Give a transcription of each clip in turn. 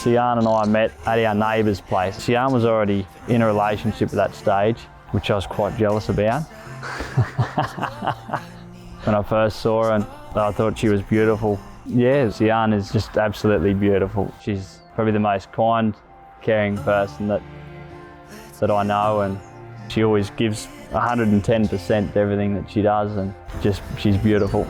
Sian and I met at our neighbour's place. Sian was already in a relationship at that stage, which I was quite jealous about. When I first saw her, and I thought she was beautiful. Yeah, Sian is just absolutely beautiful. She's probably the most kind, caring person that I know, and she always gives 110% to everything that she does, and she's beautiful.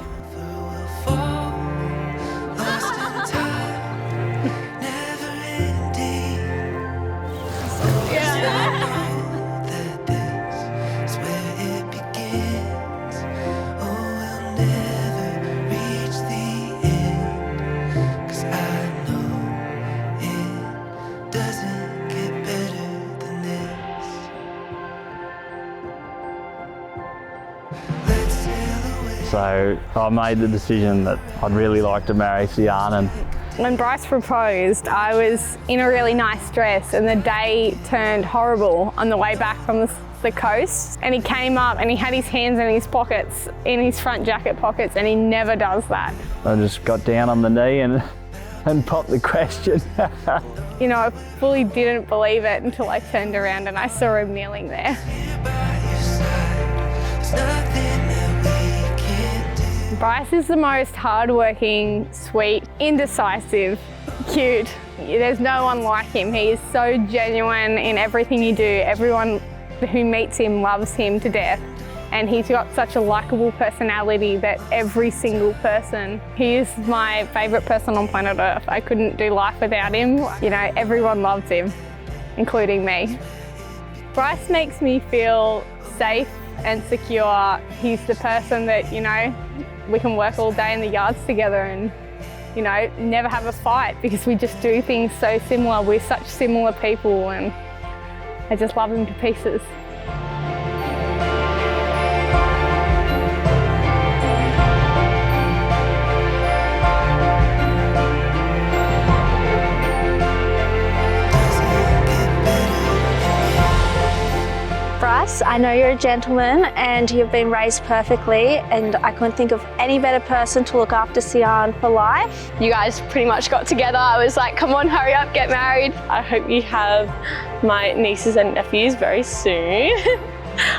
So I made the decision that I'd really like to marry Sian. When Bryce proposed, I was in a really nice dress, and the day turned horrible on the way back from the coast. And he came up and he had his hands in his pockets, in his front jacket pockets, and he never does that. I just got down on the knee and popped the question. You know, I fully didn't believe it until I turned around and I saw him kneeling there. Bryce is the most hardworking, sweet, indecisive, cute. There's no one like him. He is so genuine in everything he does. Everyone who meets him loves him to death. And he's got such a likeable personality that every single person, he is my favourite person on planet Earth. I couldn't do life without him. You know, everyone loves him, including me. Bryce makes me feel safe and secure. He's the person that, you know, we can work all day in the yards together and, you know, never have a fight because we just do things so similar. We're such similar people, and I just love him to pieces. Bryce, I know you're a gentleman and you've been raised perfectly, and I couldn't think of any better person to look after Sian for life. You guys pretty much got together. I was like, come on, hurry up, get married. I hope you have my nieces and nephews very soon.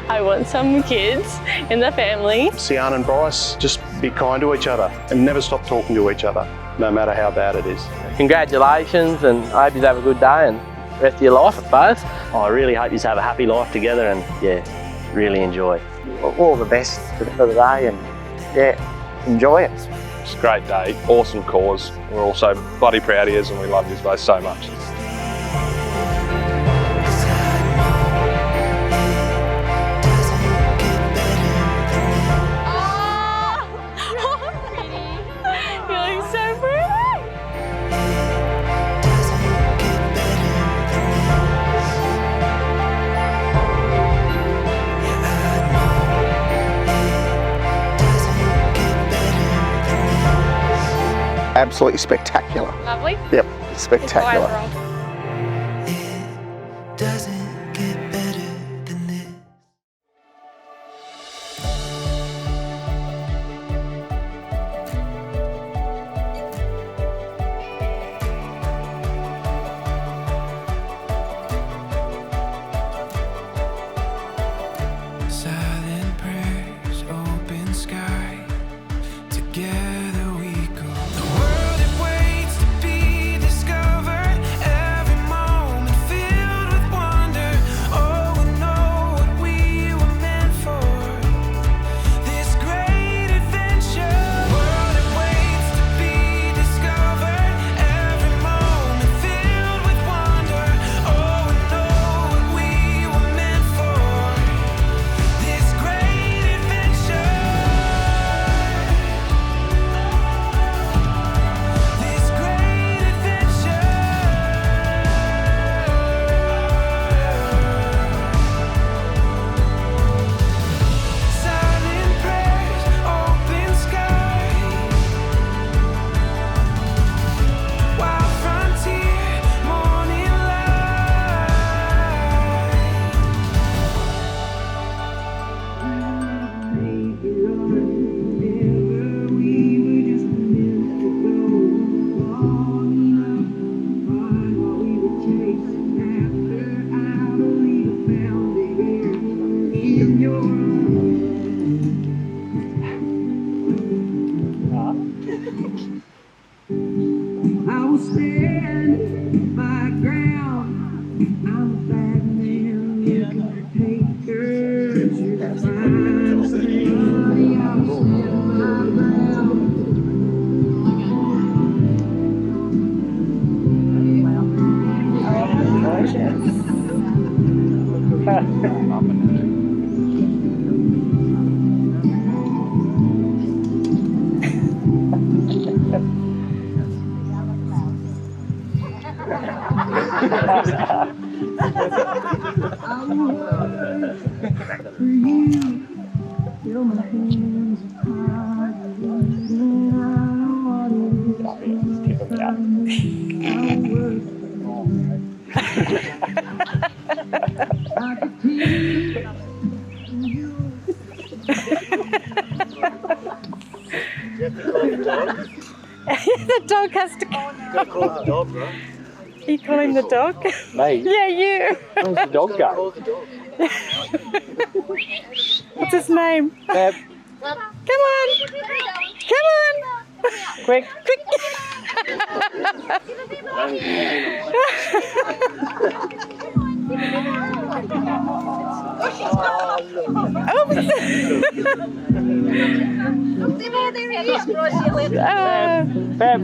I want some kids in the family. Sian and Bryce, just be kind to each other and never stop talking to each other, no matter how bad it is. Congratulations, and I hope you have a good day and rest of your life at both. I really hope you have a happy life together, and yeah, really enjoy. All the best for the day, and yeah, enjoy it. It's a great day, awesome cause. We're all so bloody proud of you, and we love you both so much. Absolutely spectacular. Lovely? Yep, spectacular. It doesn't get better than this. Silent prayers, open sky, together we go. The world it waits to be discovered, every moment filled with wonder. The dog has to go. Gotta call the dog, right? Are you calling the dog? Me? Yeah, you. Where's the dog go? What's his name? Pep. Come on. Come on. Quick. Quick. Pep.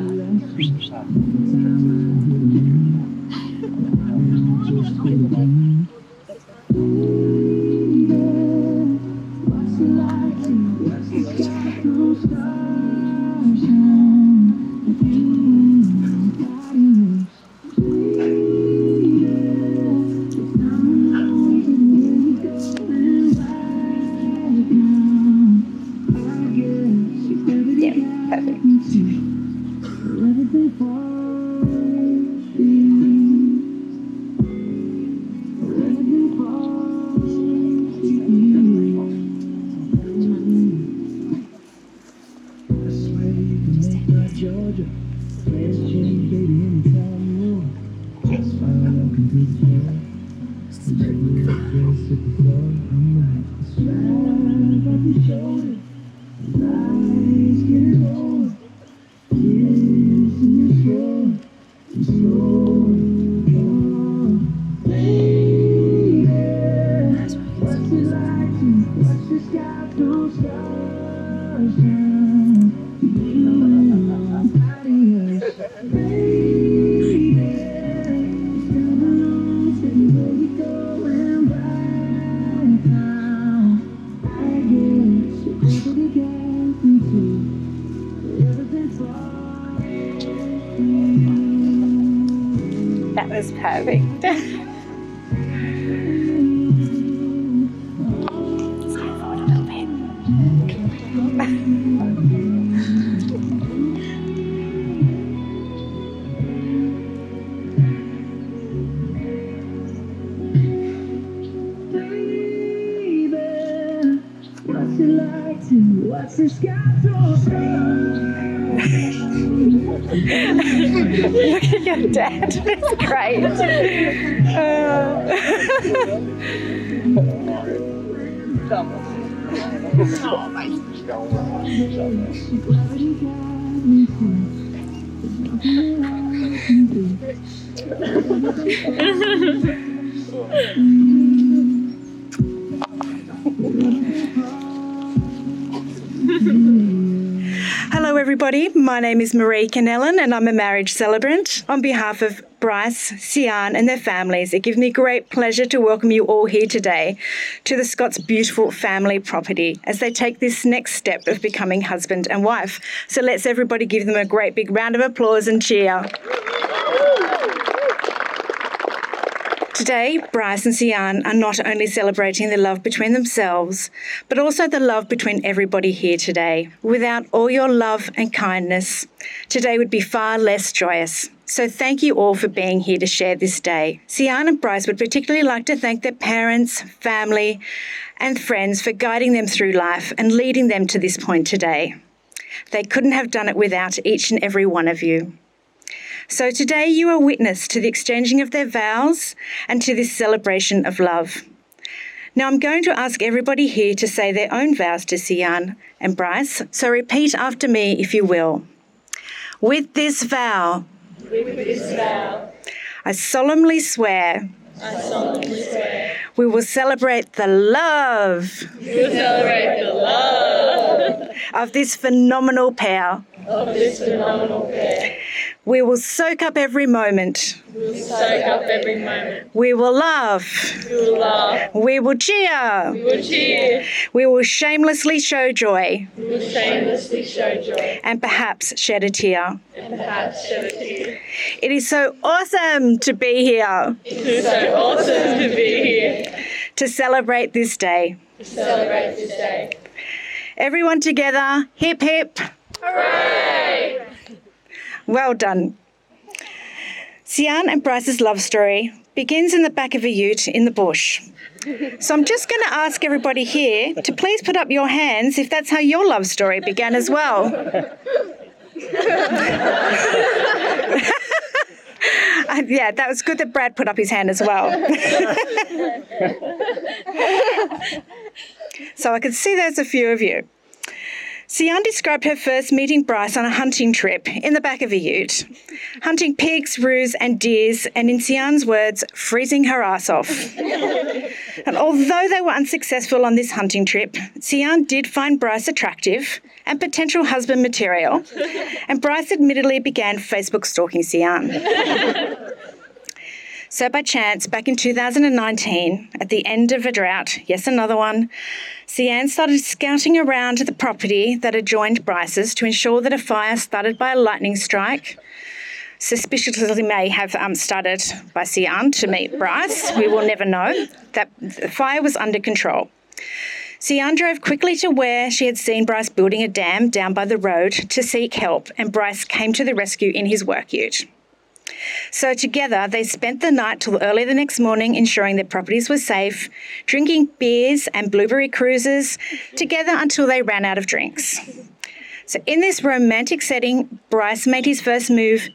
That was perfect. Look at your dad. It's great. Hello everybody, my name is Marie Canellan and I'm a marriage celebrant. On behalf of Bryce, Sian and their families, it gives me great pleasure to welcome you all here today to the Scott's beautiful family property as they take this next step of becoming husband and wife. So let's everybody give them a great big round of applause and cheer. Today, Bryce and Sian are not only celebrating the love between themselves, but also the love between everybody here today. Without all your love and kindness, today would be far less joyous. So thank you all for being here to share this day. Sian and Bryce would particularly like to thank their parents, family, and friends for guiding them through life and leading them to this point today. They couldn't have done it without each and every one of you. So today you are witness to the exchanging of their vows and to this celebration of love. Now I'm going to ask everybody here to say their own vows to Sian and Bryce, so repeat after me if you will. With this vow, I solemnly swear, we will celebrate the love, of this phenomenal pair. We will soak up every moment. Soak up every moment. We will laugh. We will laugh. We will cheer. We will cheer. We will shamelessly show joy. We will shamelessly show joy. And perhaps shed a tear. And perhaps shed a tear. It is so awesome to be here. It is so awesome to be here. To celebrate this day. To celebrate this day. Everyone together, hip hip. Hooray! Well done. Sian and Bryce's love story begins in the back of a ute in the bush. So I'm just going to ask everybody here to please put up your hands if that's how your love story began as well. Yeah, that was good that Brad put up his hand as well. So I could see there's a few of you. Sian described her first meeting Bryce on a hunting trip in the back of a ute, hunting pigs, roos and deers, and in Sian's words, freezing her ass off. And although they were unsuccessful on this hunting trip, Sian did find Bryce attractive and potential husband material, and Bryce admittedly began Facebook stalking Sian. So by chance, back in 2019, at the end of a drought, yes, another one, Sian started scouting around the property that adjoined Bryce's to ensure that a fire started by a lightning strike, suspiciously may have started by Sian to meet Bryce. We will never know. That the fire was under control. Sian drove quickly to where she had seen Bryce building a dam down by the road to seek help, and Bryce came to the rescue in his work ute. So together, they spent the night till early the next morning ensuring their properties were safe, drinking beers and blueberry cruises together until they ran out of drinks. So in this romantic setting, Bryce made his first move,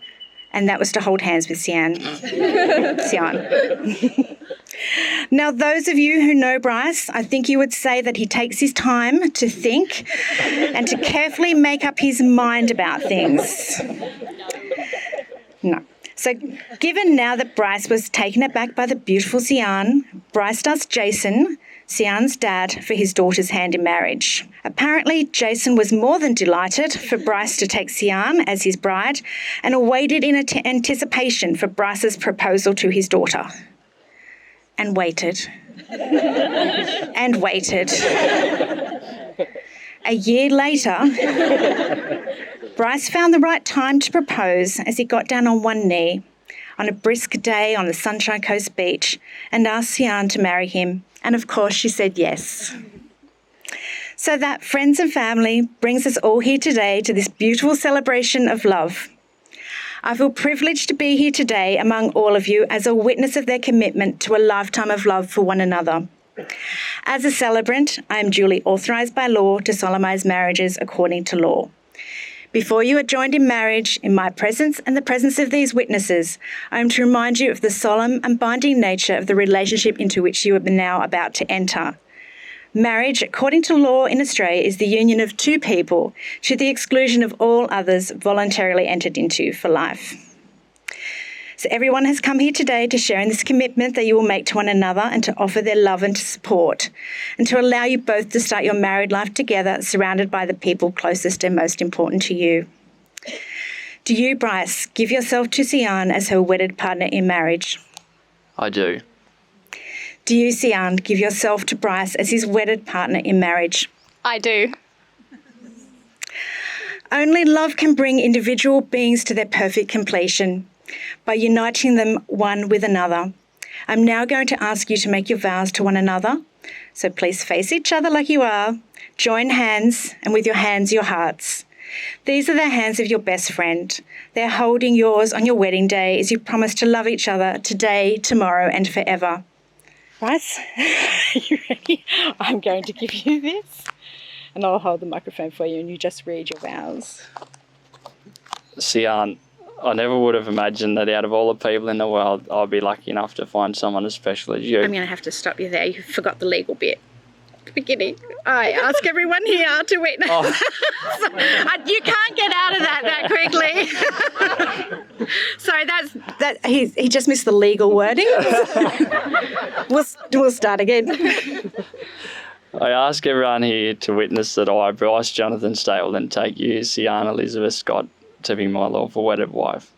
and that was to hold hands with Sian. Now, those of you who know Bryce, I think you would say that he takes his time to think and to carefully make up his mind about things. No. So given now that Bryce was taken aback by the beautiful Sian, Bryce asked Jason, Sian's dad, for his daughter's hand in marriage. Apparently, Jason was more than delighted for Bryce to take Sian as his bride and awaited in anticipation for Bryce's proposal to his daughter. And waited. And waited. A year later, Bryce found the right time to propose as he got down on one knee on a brisk day on the Sunshine Coast beach and asked Sian to marry him. And of course, she said yes. So that, friends and family, brings us all here today to this beautiful celebration of love. I feel privileged to be here today among all of you as a witness of their commitment to a lifetime of love for one another. As a celebrant, I am duly authorised by law to solemnise marriages according to law. Before you are joined in marriage, in my presence and the presence of these witnesses, I am to remind you of the solemn and binding nature of the relationship into which you are now about to enter. Marriage, according to law in Australia, is the union of two people to the exclusion of all others voluntarily entered into for life. So everyone has come here today to share in this commitment that you will make to one another and to offer their love and support, and to allow you both to start your married life together, surrounded by the people closest and most important to you. Do you, Bryce, give yourself to Sian as her wedded partner in marriage? I do. Do you, Sian, give yourself to Bryce as his wedded partner in marriage? I do. Only love can bring individual beings to their perfect completion by uniting them one with another. I'm now going to ask you to make your vows to one another. So please face each other like you are, join hands, and with your hands, your hearts. These are the hands of your best friend. They're holding yours on your wedding day as you promise to love each other today, tomorrow, and forever. Bryce, are you ready? I'm going to give you this, and I'll hold the microphone for you, and you just read your vows. Sian, I never would have imagined that out of all the people in the world, I'd be lucky enough to find someone as special as you. I'm going to have to stop you there. You forgot the legal bit. Beginning. I ask everyone here to witness. Oh. You can't get out of that quickly. Sorry, he just missed the legal wording. We'll start again. I ask everyone here to witness that I, Bryce Jonathan Stapleton, take you, Sian Elizabeth Scott, to be my lawful wedded wife.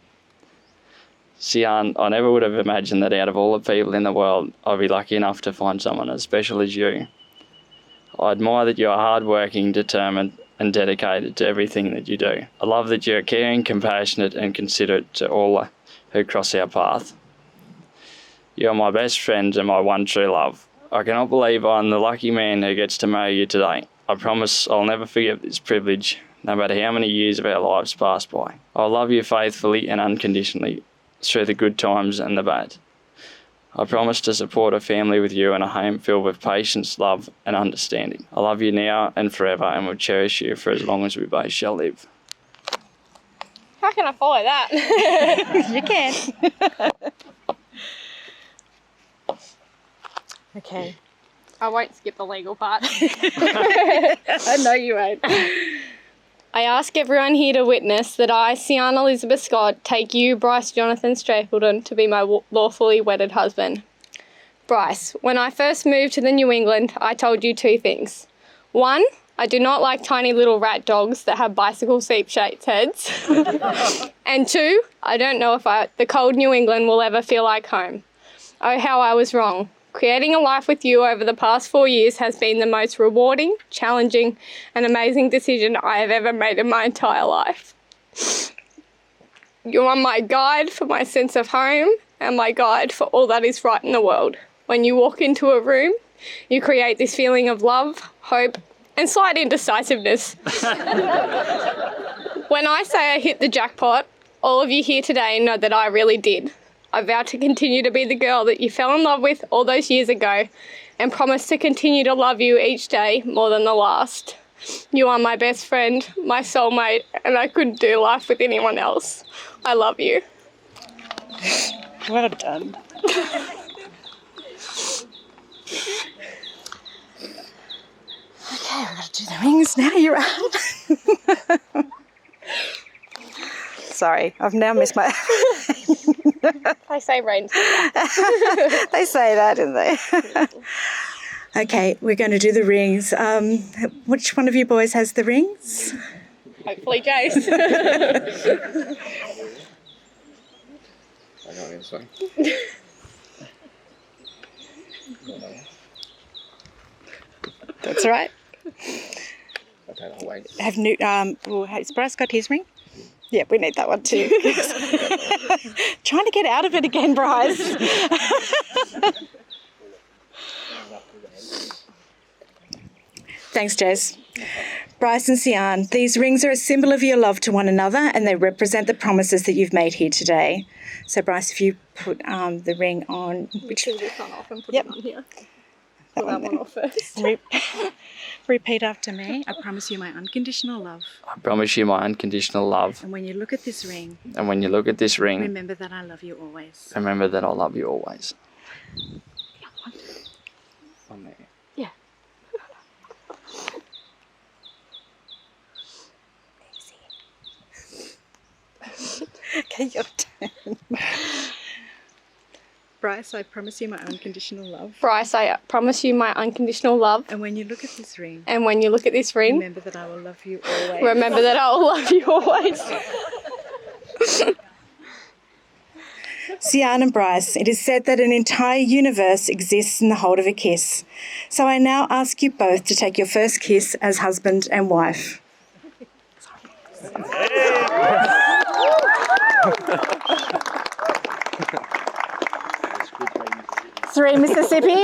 Sian, I never would have imagined that out of all the people in the world, I'd be lucky enough to find someone as special as you. I admire that you are hardworking, determined, and dedicated to everything that you do. I love that you're caring, compassionate, and considerate to all who cross our path. You are my best friend and my one true love. I cannot believe I'm the lucky man who gets to marry you today. I promise I'll never forget this privilege, no matter how many years of our lives pass by. I'll love you faithfully and unconditionally through the good times and the bad. I promise to support a family with you and a home filled with patience, love and understanding. I love you now and forever and will cherish you for as long as we both shall live. How can I follow that? You can. Okay. I won't skip the legal part. I know you won't. I ask everyone here to witness that I, Sian Elizabeth Scott, take you, Bryce Jonathan Stapleton, to be my lawfully wedded husband. Bryce, when I first moved to the New England, I told you 2 things. 1, I do not like tiny little rat dogs that have bicycle seat-shaped heads. And 2, I don't know if the cold New England will ever feel like home. Oh, how I was wrong. Creating a life with you over the past 4 years has been the most rewarding, challenging, and amazing decision I have ever made in my entire life. You are my guide for my sense of home and my guide for all that is right in the world. When you walk into a room, you create this feeling of love, hope, and slight indecisiveness. When I say I hit the jackpot, all of you here today know that I really did. I vow to continue to be the girl that you fell in love with all those years ago and promise to continue to love you each day more than the last. You are my best friend, my soulmate, and I couldn't do life with anyone else. I love you. Well done. Okay, we've got to do the rings now. You're right. Sorry, I've now missed my... I say rain. They say that, don't they? Okay, we're going to do the rings. Which one of you boys has the rings? Hopefully Jace. That's right. Has Bryce got his ring? Yeah, we need that one too. Trying to get out of it again, Bryce. Thanks, Jez. Bryce and Sian, these rings are a symbol of your love to one another and they represent the promises that you've made here today. So, Bryce, if you put the ring on... Which this one off and put it on here. Put that one off first. Repeat after me. I promise you my unconditional love. I promise you my unconditional love. And when you look at this ring... And when you look at this ring... Remember that I love you always. Remember that I love you always. One there. Yeah. Easy. Okay, your turn. Bryce, I promise you my unconditional love. Bryce, I promise you my unconditional love. And when you look at this ring... And when you look at this ring... Remember that I will love you always. Remember that I will love you always. Sian and Bryce, it is said that an entire universe exists in the hold of a kiss. So I now ask you both to take your first kiss as husband and wife. Three, Mississippi.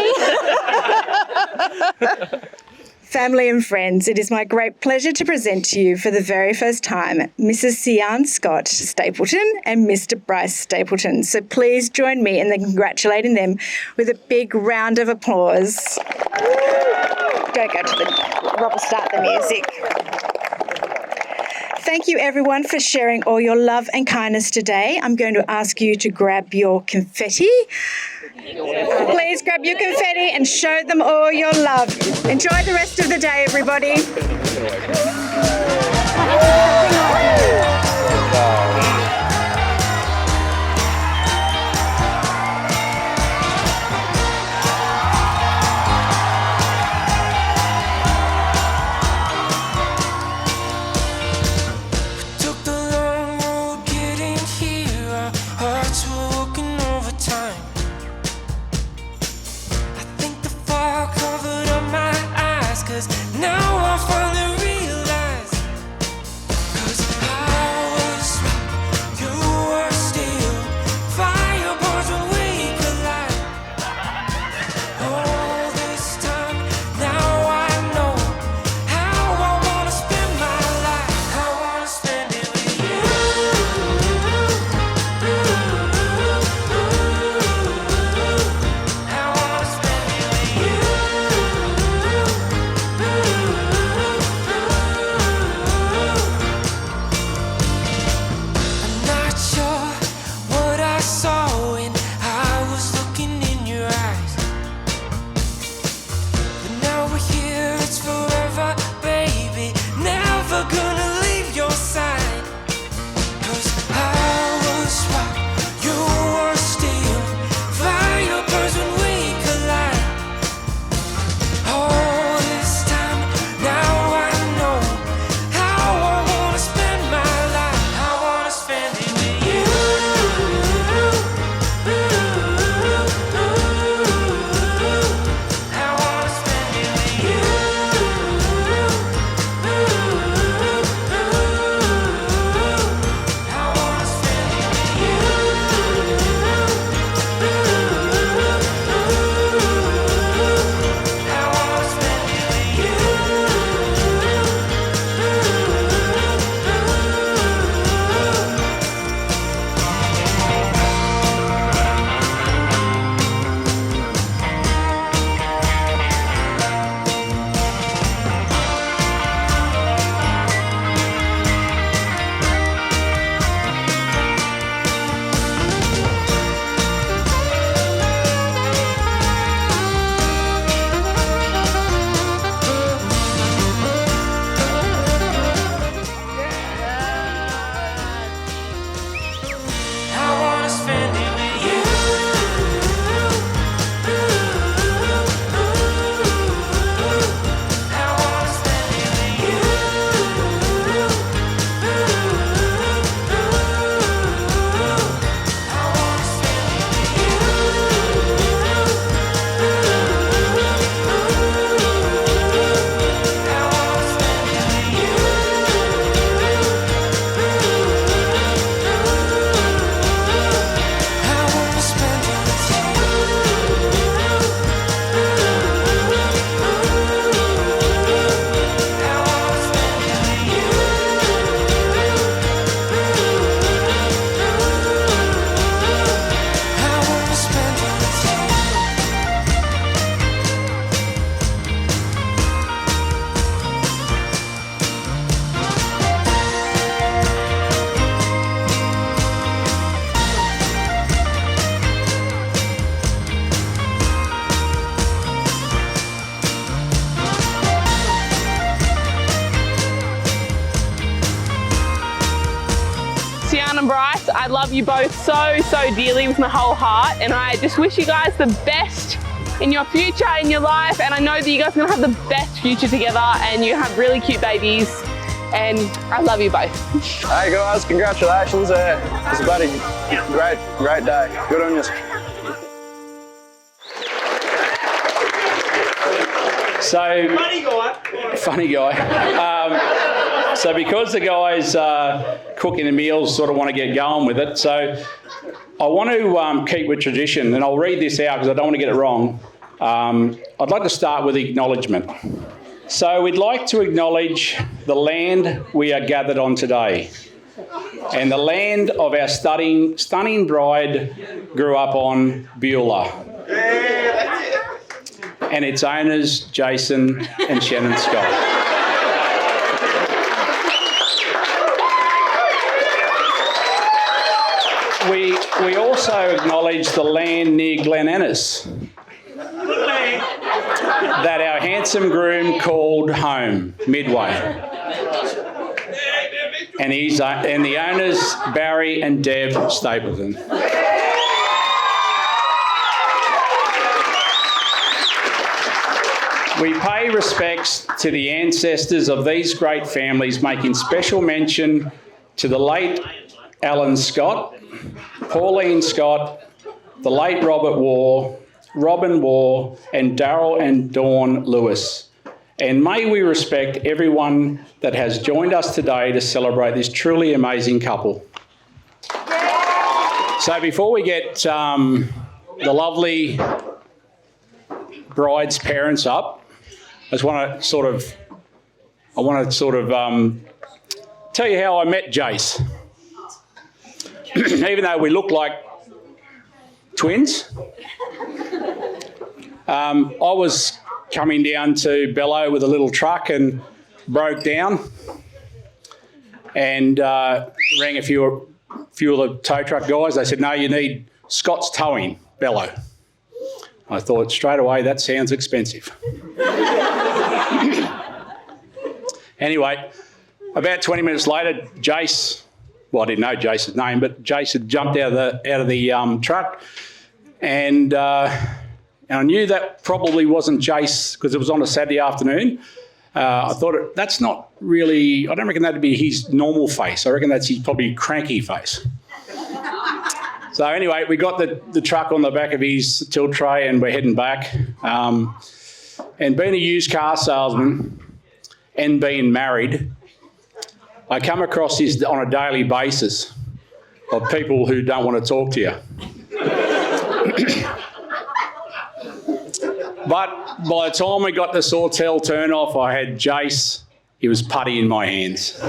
Family and friends, it is my great pleasure to present to you for the very first time Mrs. Sian Scott Stapleton and Mr. Bryce Stapleton. So please join me in congratulating them with a big round of applause. Don't go to the... Rob will start the music. Thank you everyone for sharing all your love and kindness today. I'm going to ask you to grab your confetti. Please grab your confetti and show them all your love. Enjoy the rest of the day, everybody. Took the long road getting here. Our hearts were 'cause now I finally realize, 'cause I was right, you were still fire burns when we collide. All this time, now I know how I wanna spend my life. I wanna spend it with you. I wanna spend it with you. I'm not sure what I saw when I was looking in your eyes, but now we're here, it's forever, baby. Never gonna leave your side, 'cause I was right, you were still fire burns when we collide. All this time, now I know how I wanna spend my life. I wanna spend it with you. I wanna spend it with you. I wanna spend it with you. I wanna spend it with you. I wanna spend it with you. I wanna spend it with you. I wanna spend it with you. I wanna spend it with you. I wanna spend it with you. I wanna spend it with you. I wanna spend it with you. Sian and Bryce, I love you both so dearly with my whole heart, and I just wish you guys the best in your future, in your life, and I know that you guys are gonna have the best future together and you have really cute babies, and I love you both. Hey guys, congratulations. It's about a great day. Good on you. So, funny guy. So because the guys cooking the meals sort of want to get going with it, so I want to keep with tradition, and I'll read this out because I don't want to get it wrong. I'd like to start with acknowledgement. So we'd like to acknowledge the land we are gathered on today, and the land of our stunning bride grew up on, Beulah. And its owners, Jason and Shannon Scott. We also acknowledge the land near Glen Annis that our handsome groom called home, Midway. And the owners, Barry and Deb Stapleton. We pay respects to the ancestors of these great families, making special mention to the late Alan Scott, Pauline Scott, the late Robert Waugh, Robin Waugh, and Darryl and Dawn Lewis, And may we respect everyone that has joined us today to celebrate this truly amazing couple. So before we get the lovely bride's parents up, I just want to sort of tell you how I met Jace. Even though we look like twins, I was coming down to Bello with a little truck and broke down and rang a few of the tow truck guys. They said, no, you need Scott's Towing, Bello. I thought straight away, that sounds expensive. Anyway, about 20 minutes later, Jace, well, I didn't know Jace's name, but Jace had jumped out of the truck, and I knew that probably wasn't Jace because it was on a Saturday afternoon. I thought that's not really, I don't reckon that'd be his normal face. I reckon that's his probably cranky face. So anyway, we got the truck on the back of his tilt tray and we're heading back. And being a used car salesman and being married, I come across this on a daily basis of people who don't want to talk to you. But by the time we got the Sawtell turn off, I had Jace. He was putty in my hands.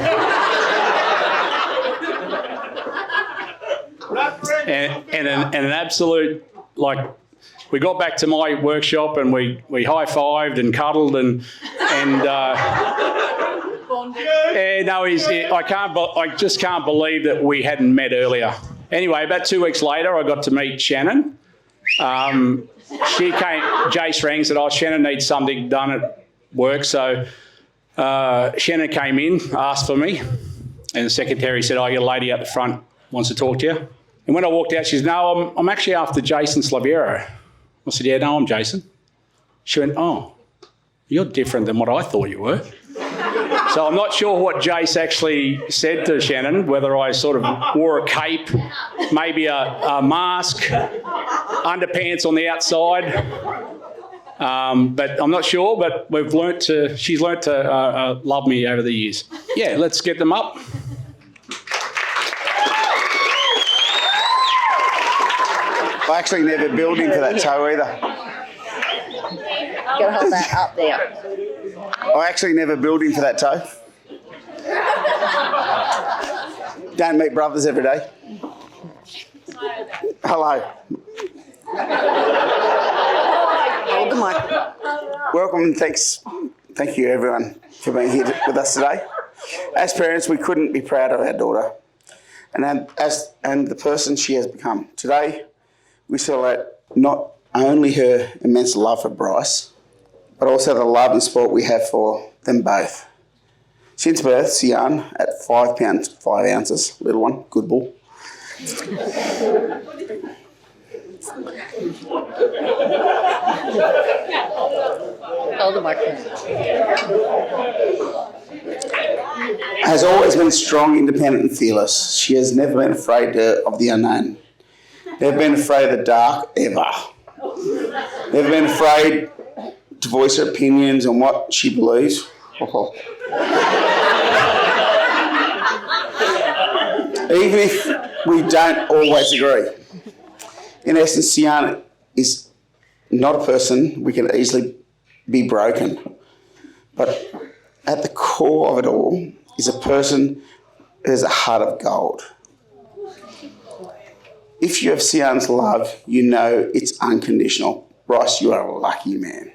and an absolute, like, we got back to my workshop and we high-fived and cuddled and I just can't believe that we hadn't met earlier. Anyway, about 2 weeks later, I got to meet Shannon. Jace rang and said, Shannon needs something done at work. So Shannon came in, asked for me, and the secretary said, your lady out the front wants to talk to you. And when I walked out, she said, no, I'm actually after Jason Slaviero. I said, yeah, no, I'm Jason. She went, you're different than what I thought you were. So I'm not sure what Jace actually said to Shannon, whether I sort of wore a cape, maybe a mask, underpants on the outside. But I'm not sure, but she's learnt to love me over the years. Yeah, let's get them up. I actually never built into that toe either. Gotta hold that up there. I actually never built into that toe. Don't meet brothers every day. Hello. Hold the mic. Welcome and thanks. Thank you everyone for being here with us today. As parents, we couldn't be proud of our daughter and the person she has become. Today, we celebrate not only her immense love for Bryce, but also the love and support we have for them both. Since birth, Sian, at 5 pounds 5 ounces, little one, good bull. Hold the microphone. Has always been strong, independent and fearless. She has never been afraid of the unknown. Never been afraid of the dark, ever. Never been afraid to voice her opinions on what she believes. Even if we don't always agree. In essence, Sian is not a person we can easily be broken. But at the core of it all is a person who has a heart of gold. If you have Sian's love, you know it's unconditional. Bryce, you are a lucky man.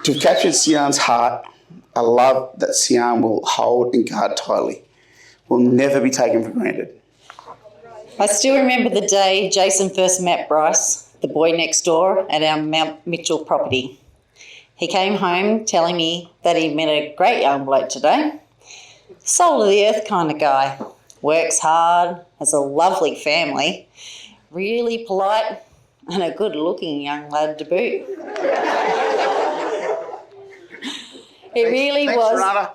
To have captured Sian's heart, a love that Sian will hold and guard tightly, will never be taken for granted. I still remember the day Jason first met Bryce, the boy next door, at our Mount Mitchell property. He came home telling me that he met a great young bloke today. Soul of the earth kind of guy. Works hard, has a lovely family, really polite and a good looking young lad to boot. It really thanks, was. Renata.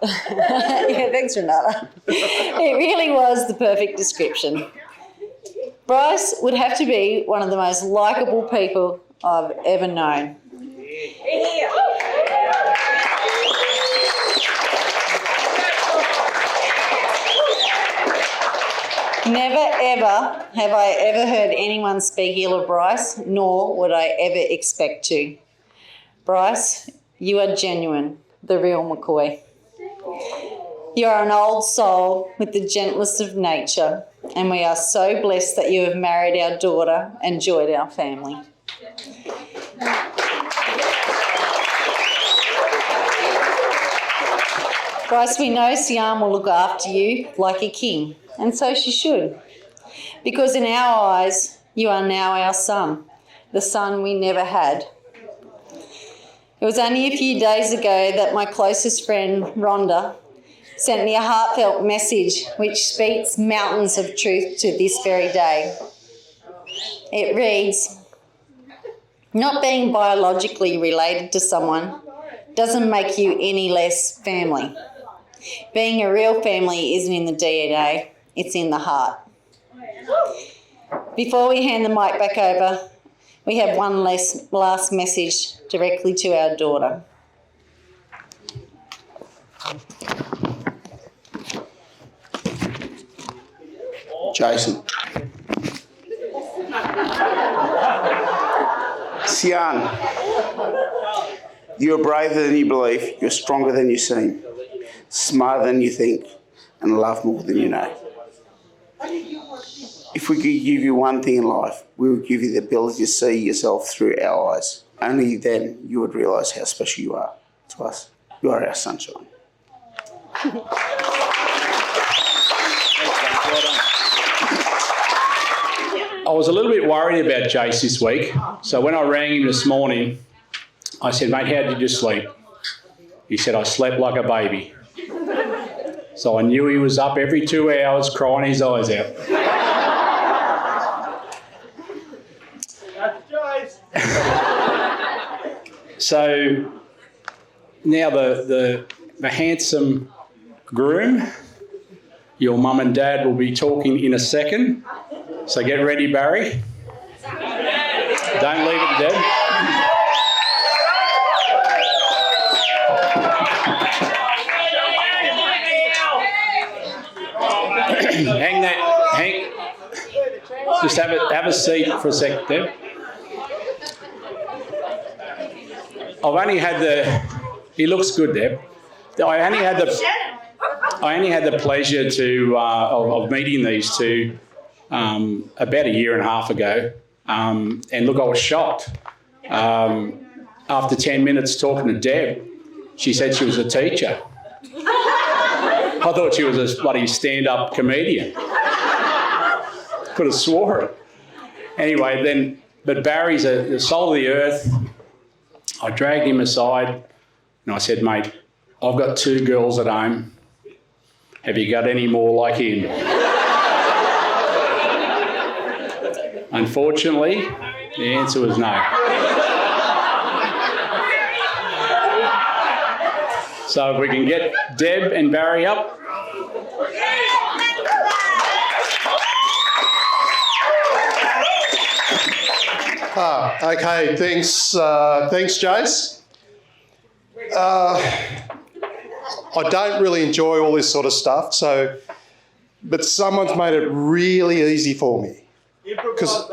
Yeah, thanks, Renata. It really was the perfect description. Bryce would have to be one of the most likeable people I've ever known. Never ever have I ever heard anyone speak ill of Bryce, nor would I ever expect to. Bryce, you are genuine, the real McCoy. You are an old soul with the gentlest of nature, and we are so blessed that you have married our daughter and joined our family. Bryce, we know Sian will look after you like a king, and so she should. Because in our eyes, you are now our son, the son we never had. It was only a few days ago that my closest friend, Rhonda, sent me a heartfelt message which speaks mountains of truth to this very day. It reads, "Not being biologically related to someone doesn't make you any less family. Being a real family isn't in the DNA, it's in the heart." Before we hand the mic back over, we have one last message directly to our daughter. Jason. Sian, you're braver than you believe, you're stronger than you seem, smarter than you think, and love more than you know. If we could give you one thing in life, we would give you the ability to see yourself through our eyes. Only then you would realise how special you are to us. You are our sunshine. I was a little bit worried about Jace this week, so when I rang him this morning, I said, "Mate, how did you sleep?" He said, "I slept like a baby." So I knew he was up every 2 hours crying his eyes out. So now the handsome groom, your mum and dad will be talking in a second. So get ready, Barry. Don't leave it dead. Just have a seat for a sec, Deb. I've only had he looks good, Deb. I only had the pleasure of meeting these two about a year and a half ago. And look, I was shocked. After 10 minutes talking to Deb, she said she was a teacher. I thought she was a bloody stand-up comedian. Could have swore it. Anyway, but Barry's the soul of the earth. I dragged him aside and I said, "Mate, I've got 2 girls at home. Have you got any more like him?" Unfortunately, the answer was no. So if we can get Deb and Barry up. Okay, thanks, Jace. I don't really enjoy all this sort of stuff, but someone's made it really easy for me. Because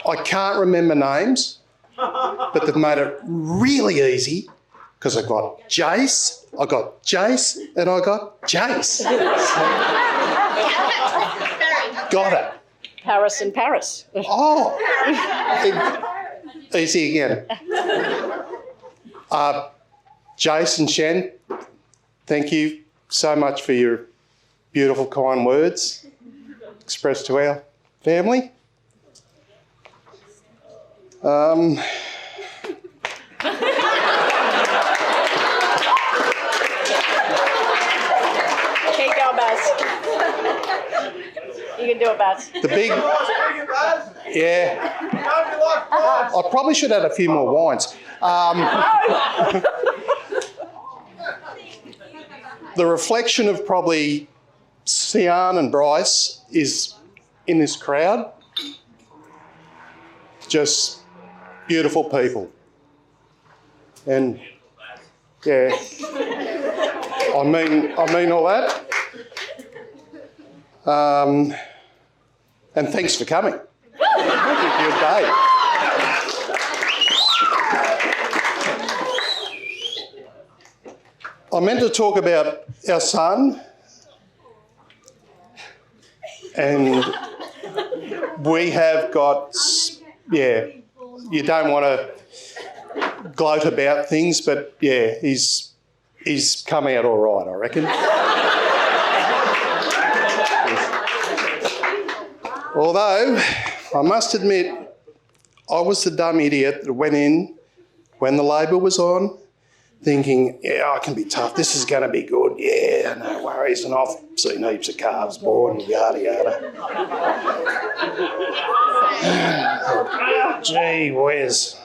I can't remember names, but they've made it really easy because I got Jace, and I got Jace. Got it. Paris and Paris. Oh, easy again. Jace and Shen, thank you so much for your beautiful, kind words expressed to our family. Keep going, Baz. You can do it, Baz. The big, yeah. I probably should have had a few more wines. The reflection of probably Sian and Bryce is in this crowd. Just beautiful people. And yeah, I mean all that. And thanks for coming. Your day. I meant to talk about our son, and we have got, you don't want to gloat about things, but he's come out all right, I reckon. Although, I must admit, I was the dumb idiot that went in when the labour was on, thinking, I can be tough, this is going to be good, no worries, and I've seen heaps of calves born, yada yada. Gee whiz.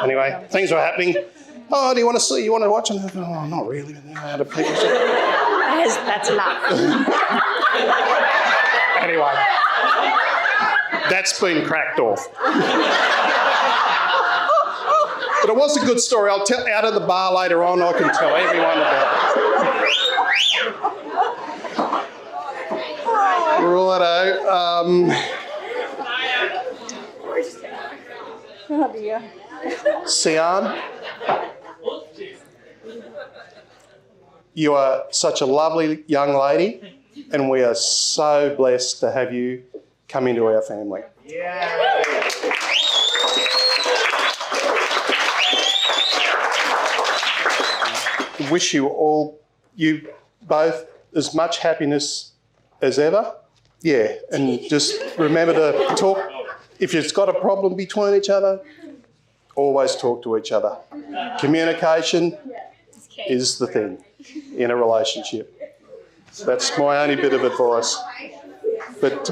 Anyway, things were happening. Oh, do you want to see? You want to watch? And oh, not really. That's enough. Anyway, that's been cracked off. But it was a good story. I'll tell out of the bar later on. I can tell everyone about it. Righto. Sian, you are such a lovely young lady, and we are so blessed to have you come into our family. Wish you both as much happiness as ever. And just remember to talk. If you've got a problem between each other, always talk to each other. Communication is the thing in a relationship. So that's my only bit of advice. But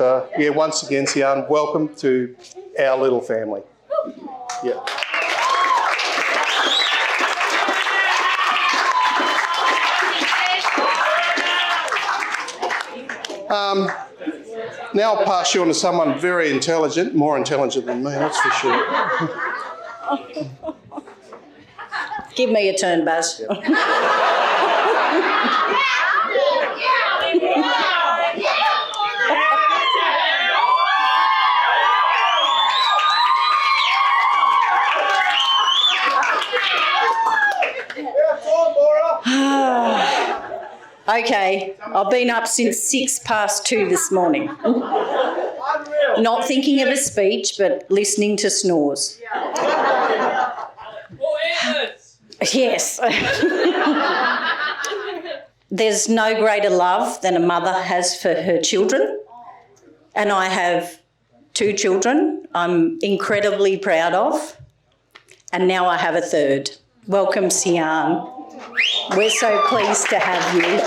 once again, Sian, welcome to our little family. Now I'll pass you on to someone very intelligent, more intelligent than me, that's for sure. Give me a turn, Buzz. Okay, I've been up since 2:06 this morning. Not thinking of a speech, but listening to snores. Yes. There's no greater love than a mother has for her children. And I have 2 children I'm incredibly proud of. And now I have a third. Welcome, Sian. We're so pleased to have you.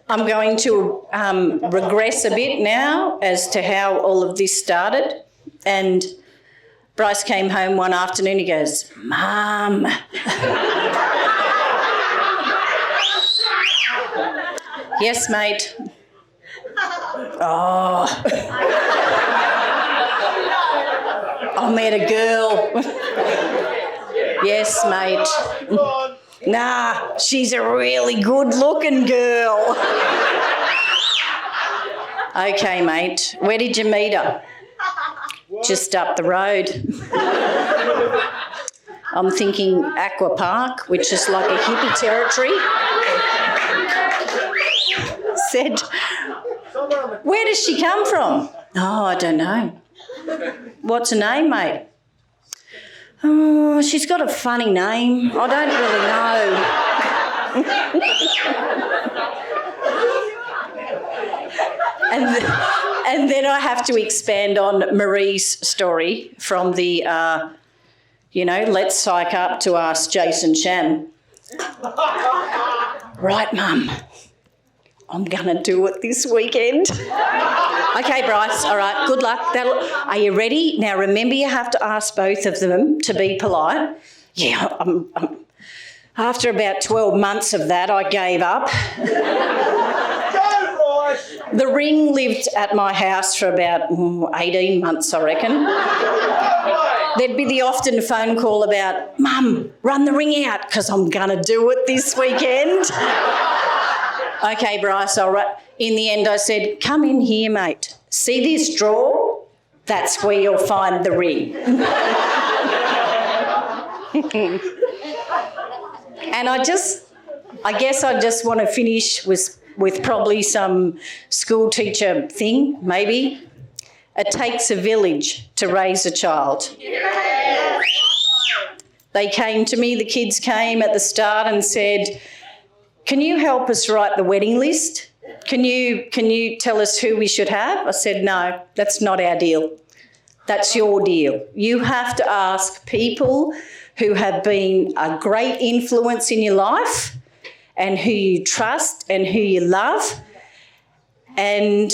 I'm going to regress a bit now as to how all of this started. And Bryce came home one afternoon, he goes, "Mum." "Yes, mate." "Oh, I met a girl." "Yes, mate." "Nah, she's a really good-looking girl." "Okay, mate, where did you meet her?" "Just up the road." I'm thinking Aqua Park, which is like a hippie territory. Said, "Where does she come from?" "Oh, I don't know." "What's her name, mate?" "Oh, she's got a funny name. I don't really know." And then I have to expand on Marie's story from the, let's psych up to ask Jason Shan. "Right, Mum, I'm going to do it this weekend." Okay, Bryce, all right, good luck. Are you ready? Now, remember you have to ask both of them to be polite. Yeah, after about 12 months of that, I gave up. The ring lived at my house for about 18 months, I reckon. There'd be the often phone call about, Mum, run the ring out because I'm going to do it this weekend. Okay, Bryce, all right. In the end, I said, come in here, mate. See this drawer? That's where you'll find the ring. And I guess I just want to finish with probably some school teacher thing, maybe. It takes a village to raise a child. They came to me, the kids came at the start and said, can you help us write the wedding list? Can you tell us who we should have? I said, no, that's not our deal. That's your deal. You have to ask people who have been a great influence in your life and who you trust and who you love. And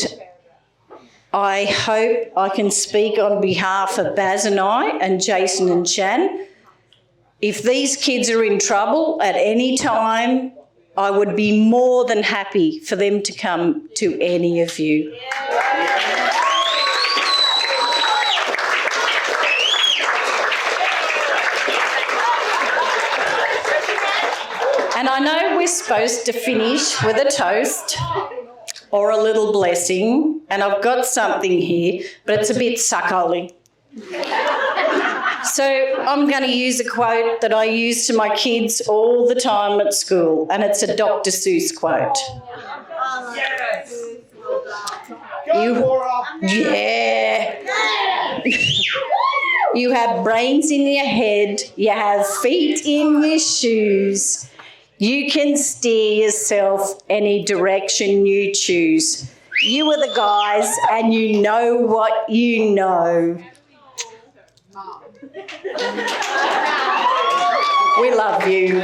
I hope I can speak on behalf of Baz and I and Jason and Shan. If these kids are in trouble at any time, I would be more than happy for them to come to any of you. And I know we're supposed to finish with a toast or a little blessing, and I've got something here, but it's a bit suckholy. So I'm going to use a quote that I use to my kids all the time at school, and it's a Dr. Seuss quote. You have brains in your head, you have feet in your shoes. You can steer yourself any direction you choose. You are the guys and you know what you know. We love you.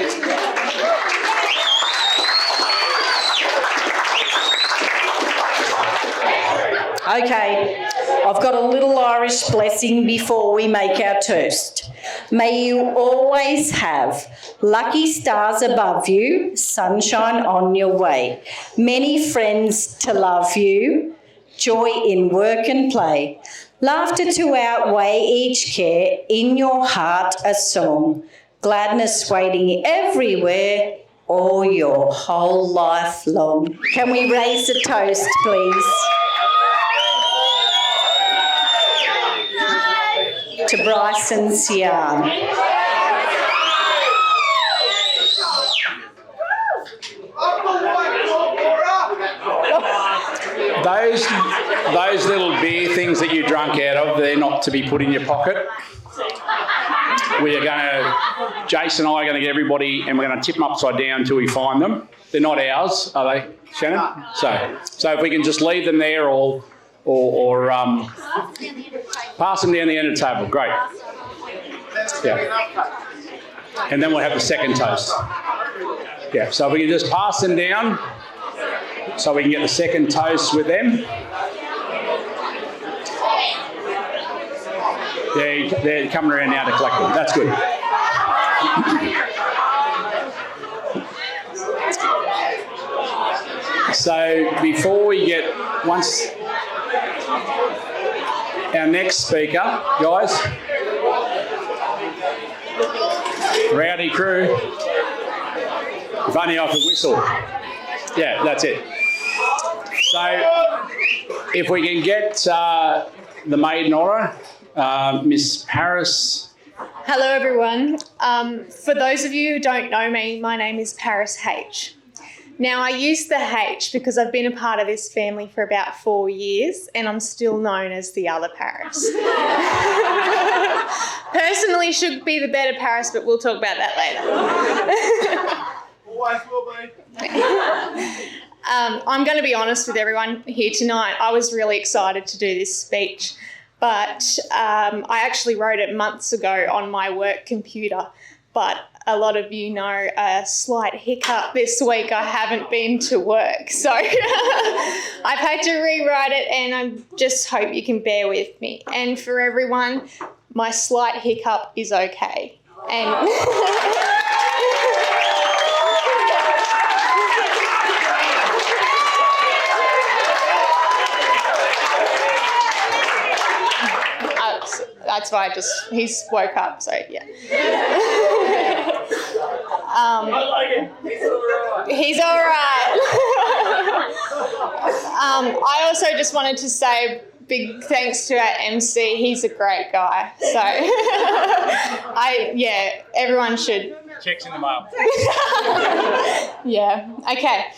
Okay, I've got a little Irish blessing before we make our toast. May you always have lucky stars above you, sunshine on your way, many friends to love you, joy in work and play, laughter to outweigh each care, in your heart a song, gladness waiting everywhere, all your whole life long. Can we raise a toast, please? To Bryce and Sian. Those little beer things that you drunk out of, they're not to be put in your pocket. Jason and I are going to get everybody and we're going to tip them upside down until we find them. They're not ours, are they, Shannon? So if we can just leave them there or pass them down the end of the table. Great. Yeah. And then we'll have the second toast. Yeah, so if we can just pass them down so we can get the second toast with them. They're coming around now to collect them. That's good. So before we get our next speaker, guys, rowdy crew, if only I could whistle. Yeah, that's it. So if we can get the maid Nora, Miss Paris. Hello everyone. For those of you who don't know me, my name is Paris H. Now I use the H because I've been a part of this family for about 4 years and I'm still known as the other Paris. Personally should be the better Paris, but we'll talk about that later. Always will be. I'm going to be honest with everyone here tonight. I was really excited to do this speech, but I actually wrote it months ago on my work computer. but a lot of you know a slight hiccup this week. I haven't been to work, so I've had to rewrite it, and I just hope you can bear with me. And for everyone, my slight hiccup is okay. And that's why he's woke up, so yeah. He's all right. I also just wanted to say big thanks to our MC. He's a great guy. So, everyone should. Checks in the mail. Yeah, okay.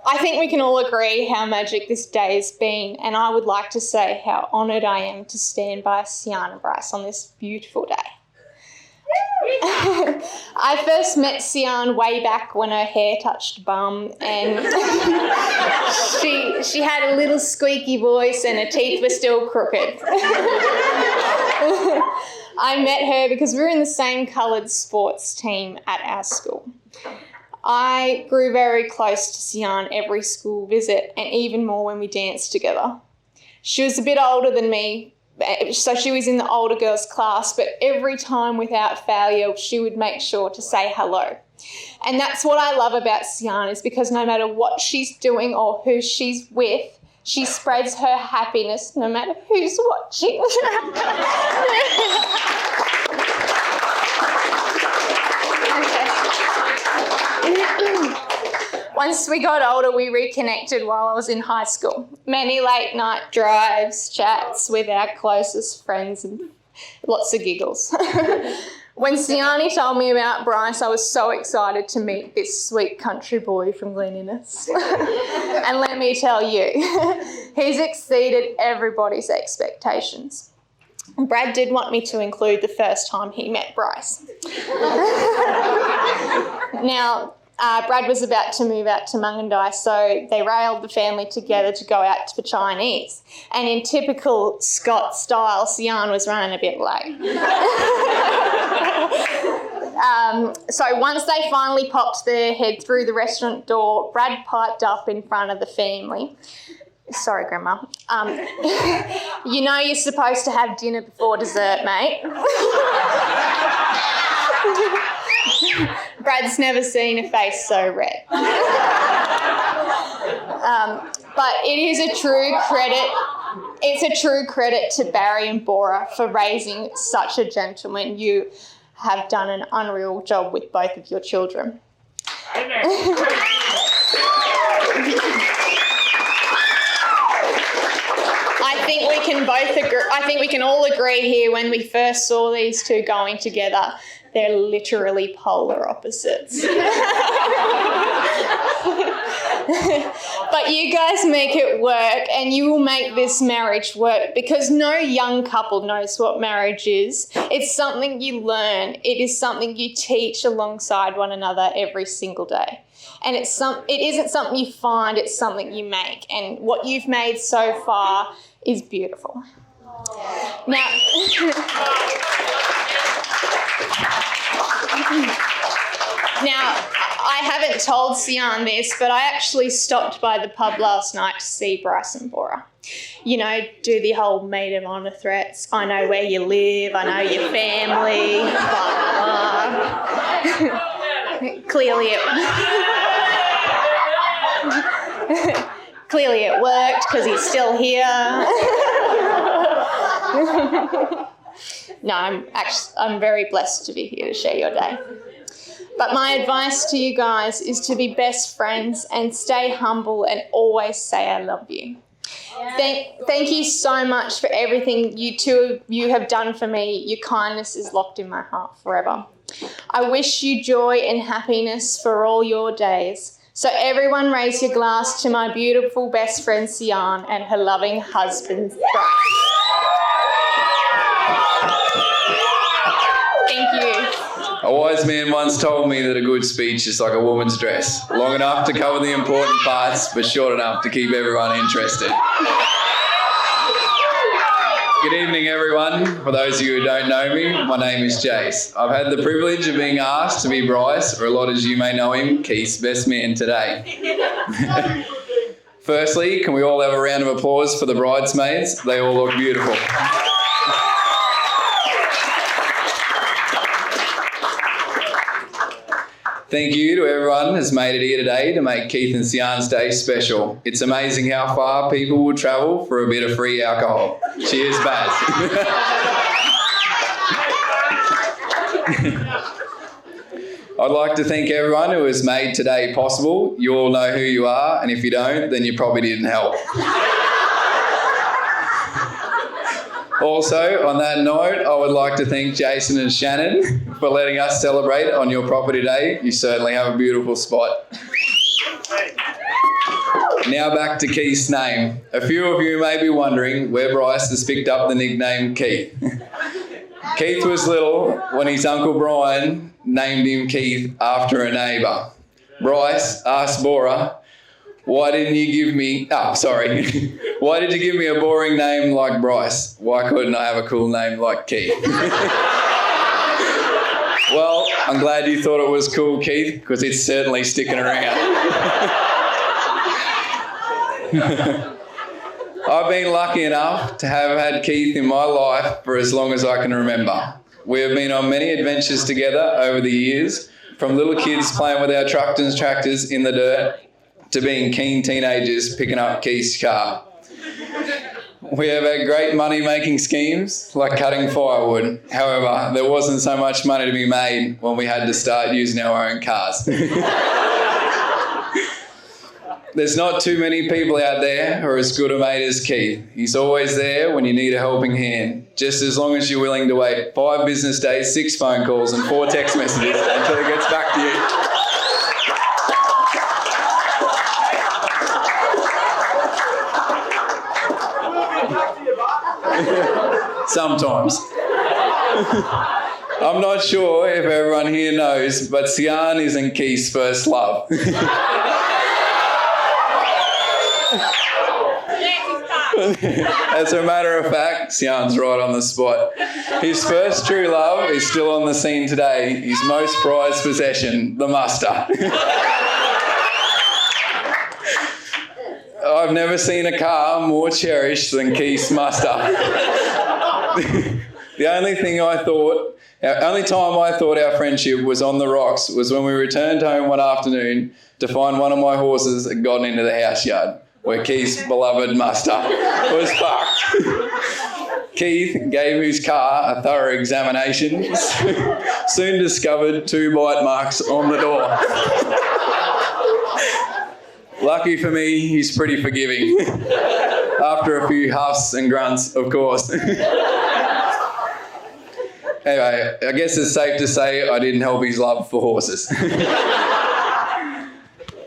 I think we can all agree how magic this day has been, and I would like to say how honoured I am to stand by Sian Bryce on this beautiful day. I first met Sian way back when her hair touched bum, and she had a little squeaky voice and her teeth were still crooked. I met her because we were in the same coloured sports team at our school. I grew very close to Sian every school visit, and even more when we danced together. She was a bit older than me, so she was in the older girls' class, but every time without failure, she would make sure to say hello. And that's what I love about Sian, is because no matter what she's doing or who she's with, she spreads her happiness no matter who's watching. Once we got older, we reconnected while I was in high school. Many late night drives, chats with our closest friends, and lots of giggles. When Siani told me about Bryce, I was so excited to meet this sweet country boy from Glen Innes. And let me tell you, he's exceeded everybody's expectations. Brad did want me to include the first time he met Bryce. Now, Brad was about to move out to Mungandai, so they railed the family together to go out for Chinese. And in typical Scott style, Sian was running a bit late. So once they finally popped their head through the restaurant door, Brad piped up in front of the family. Sorry, Grandma. You know you're supposed to have dinner before dessert, mate. Brad's never seen a face so red. But it is a true credit. It's a true credit to Barry and Bora for raising such a gentleman. You have done an unreal job with both of your children. I think we can all agree here, when we first saw these two going together, they're literally polar opposites. But you guys make it work, and you will make this marriage work, because no young couple knows what marriage is. It's something you learn. It is something you teach alongside one another every single day. And it isn't something you find, it's something you make. And what you've made so far is beautiful. Now, I haven't told Sian this, but I actually stopped by the pub last night to see Bryce and Bora. You know, do the whole maid of honour threats. I know where you live, I know your family, blah, blah, blah. Clearly it worked, because he's still here. No, I'm very blessed to be here to share your day. But my advice to you guys is to be best friends and stay humble and always say I love you. Thank you so much for everything you have done for me. Your kindness is locked in my heart forever. I wish you joy and happiness for all your days. So everyone raise your glass to my beautiful best friend Sian and her loving husband Bryce. Thank you. A wise man once told me that a good speech is like a woman's dress, long enough to cover the important parts, but short enough to keep everyone interested. Good evening, everyone. For those of you who don't know me, my name is Jace. I've had the privilege of being asked to be Bryce, or a lot as you may know him, Keith's best man today. Firstly, can we all have a round of applause for the bridesmaids? They all look beautiful. Thank you to everyone who's made it here today to make Keith and Sian's day special. It's amazing how far people will travel for a bit of free alcohol. Cheers, Baz. I'd like to thank everyone who has made today possible. You all know who you are, and if you don't, then you probably didn't help. Also, on that note, I would like to thank Jason and Shannon for letting us celebrate on your property day. You certainly have a beautiful spot. Now back to Keith's name. A few of you may be wondering where Bryce has picked up the nickname Keith. Keith was little when his Uncle Brian named him Keith after a neighbour. Bryce asked Thora, why did you give me a boring name like Bryce? Why couldn't I have a cool name like Keith? Well, I'm glad you thought it was cool, Keith, because it's certainly sticking around. I've been lucky enough to have had Keith in my life for as long as I can remember. We have been on many adventures together over the years, from little kids playing with our tractors in the dirt, to being keen teenagers picking up Keith's car. We have had great money-making schemes, like cutting firewood. However, there wasn't so much money to be made when we had to start using our own cars. There's not too many people out there who are as good a mate as Keith. He's always there when you need a helping hand, just as long as you're willing to wait 5 business days, 6 phone calls and 4 text messages until he gets back to you. Sometimes. I'm not sure if everyone here knows, but Sian isn't Keith's first love. As a matter of fact, Sian's right on the spot. His first true love is still on the scene today. His most prized possession, the Muster. I've never seen a car more cherished than Keith's Muster. The only time I thought our friendship was on the rocks was when we returned home one afternoon to find one of my horses had gotten into the house yard, where Keith's beloved Muster was parked. Keith gave his car a thorough examination, soon discovered 2 bite marks on the door. Lucky for me, he's pretty forgiving. After a few huffs and grunts, of course. Anyway, I guess it's safe to say I didn't help his love for horses.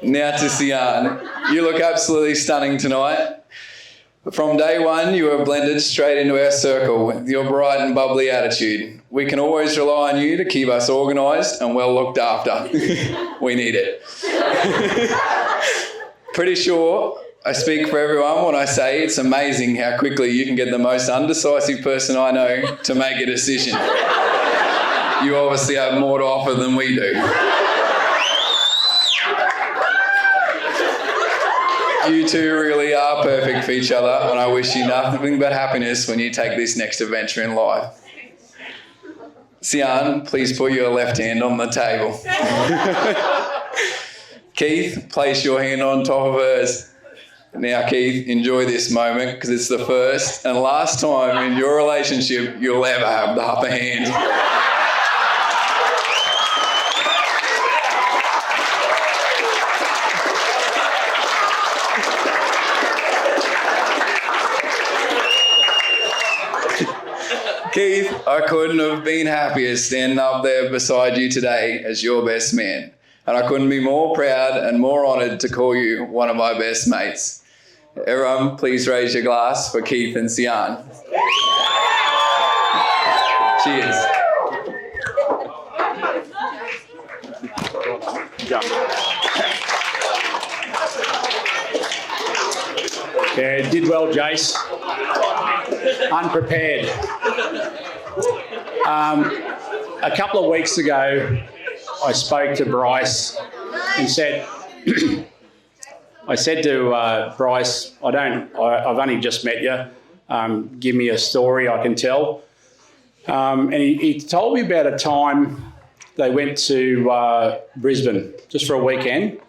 Now to Sian. You look absolutely stunning tonight. From day one, you have blended straight into our circle with your bright and bubbly attitude. We can always rely on you to keep us organised and well looked after. We need it. Pretty sure I speak for everyone when I say it's amazing how quickly you can get the most undecisive person I know to make a decision. You obviously have more to offer than we do. You two really are perfect for each other, and I wish you nothing but happiness when you take this next adventure in life. Sian, please put your left hand on the table. Keith, place your hand on top of hers. Now, Keith, enjoy this moment because it's the first and last time in your relationship you'll ever have the upper hand. Keith, I couldn't have been happier standing up there beside you today as your best man. And I couldn't be more proud and more honoured to call you one of my best mates. Everyone, please raise your glass for Keith and Sian. Cheers. Yeah, did well, Jace. Unprepared. A couple of weeks ago, I spoke to Bryce and said, I said to Bryce, I've only just met you. Give me a story I can tell. And he told me about a time they went to Brisbane just for a weekend,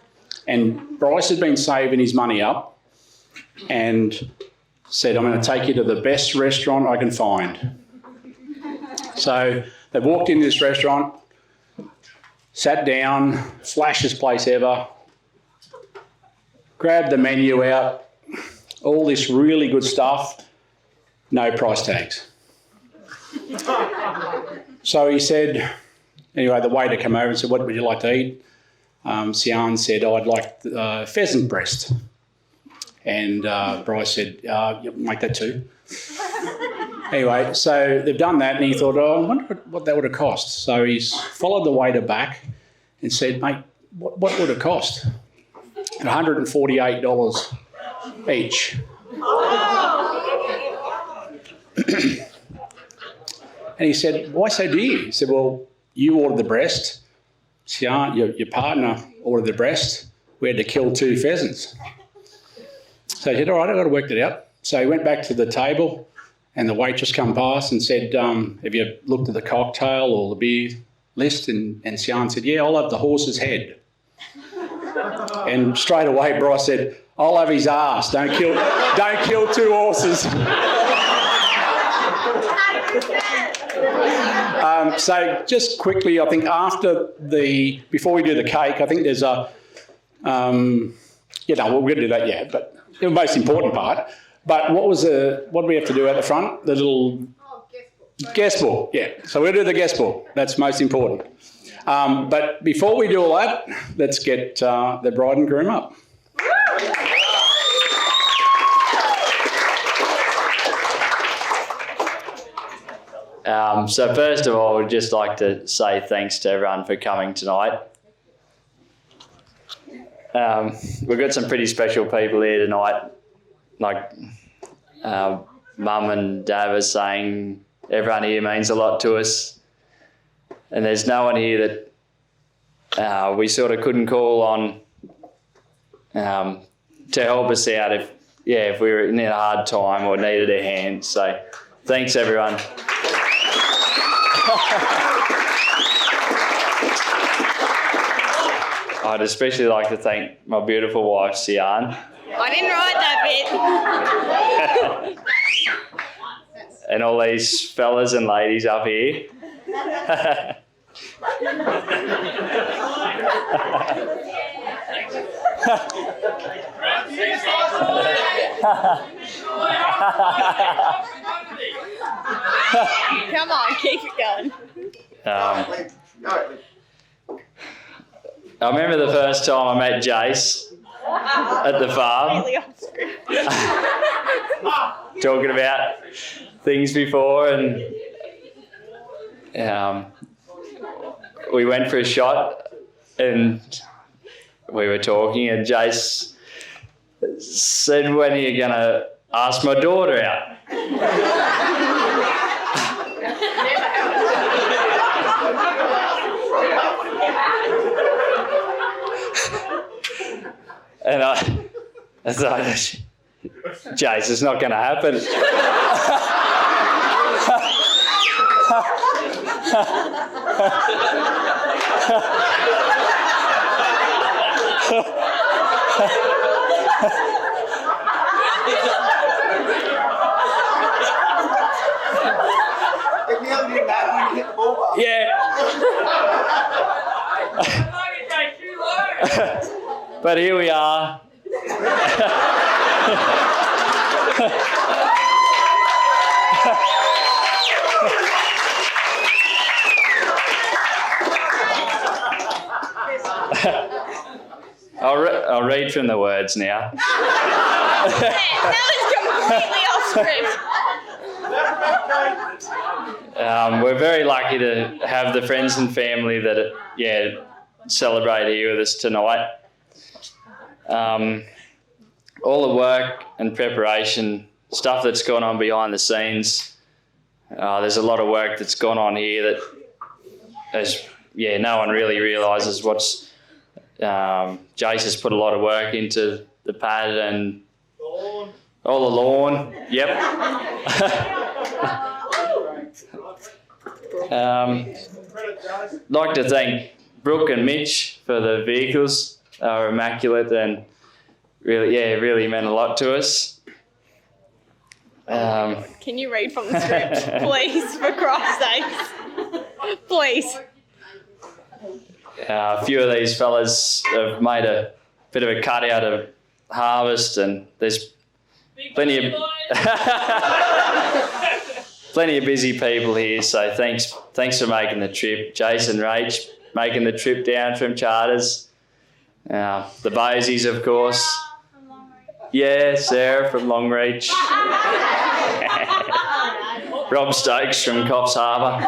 and Bryce had been saving his money up and said, I'm going to take you to the best restaurant I can find. So they walked into this restaurant, sat down, flashiest place ever, grabbed the menu out, all this really good stuff, no price tags. So he said, anyway, the waiter came over and said, what would you like to eat? Sian said, I'd like pheasant breast. And Bryce said, make that too. Anyway, so they've done that, and he thought, I wonder what that would have cost. So he's followed the waiter back and said, mate, what would it cost? $148 each. And he said, why so dear? He said, well, you ordered the breast. Sian, your partner ordered the breast. We had to kill 2 pheasants. So he said, all right, I've got to work that out. So he went back to the table, and the waitress come past and said, have you looked at the cocktail or the beer list? And Sian said, yeah, I'll have the horse's head. And straight away Bryce said, I'll have his ass. Don't kill 2 horses. So just quickly, I think before we do the cake, I think there's a, we're going to do that, yeah, but the most important part. But what do we have to do at the front? The little guest book, yeah. So we'll do the guest book. That's most important. But before we do all that, let's get the bride and groom up. So first of all, we'd just like to say thanks to everyone for coming tonight. We've got some pretty special people here tonight. Like Mum and Dad was saying, everyone here means a lot to us. And there's no one here that we sort of couldn't call on to help us out if we were in a hard time or needed a hand. So thanks, everyone. I'd especially like to thank my beautiful wife, Sian. I didn't write that bit. And all these fellas and ladies up here. Come on, keep it going. I remember the first time I met Jace at the farm. Talking about things before, and we went for a shot and we were talking, and Jace said, when are you going to ask my daughter out? And I thought, Jace, it's not going to happen. Yeah. But here we are. I'll read from the words now. That was completely off script. We're very lucky to have the friends and family that celebrate here with us tonight. all the work and preparation, stuff that's gone on behind the scenes. There's a lot of work that's gone on here that no one really realises what's... Jace has put a lot of work into the pad and all the lawn. Yep. Like to thank Brooke and Mitch for the vehicles. They were immaculate and really meant a lot to us. Can you read from the script, please, for Christ's sakes? Please. A few of these fellas have made a bit of a cut out of harvest, and there's plenty of busy people here. So thanks for making the trip, Jason, Rach, making the trip down from Charters. The Bosies, of course. Yeah, Sarah from Longreach. Rob Stokes from Coffs Harbour.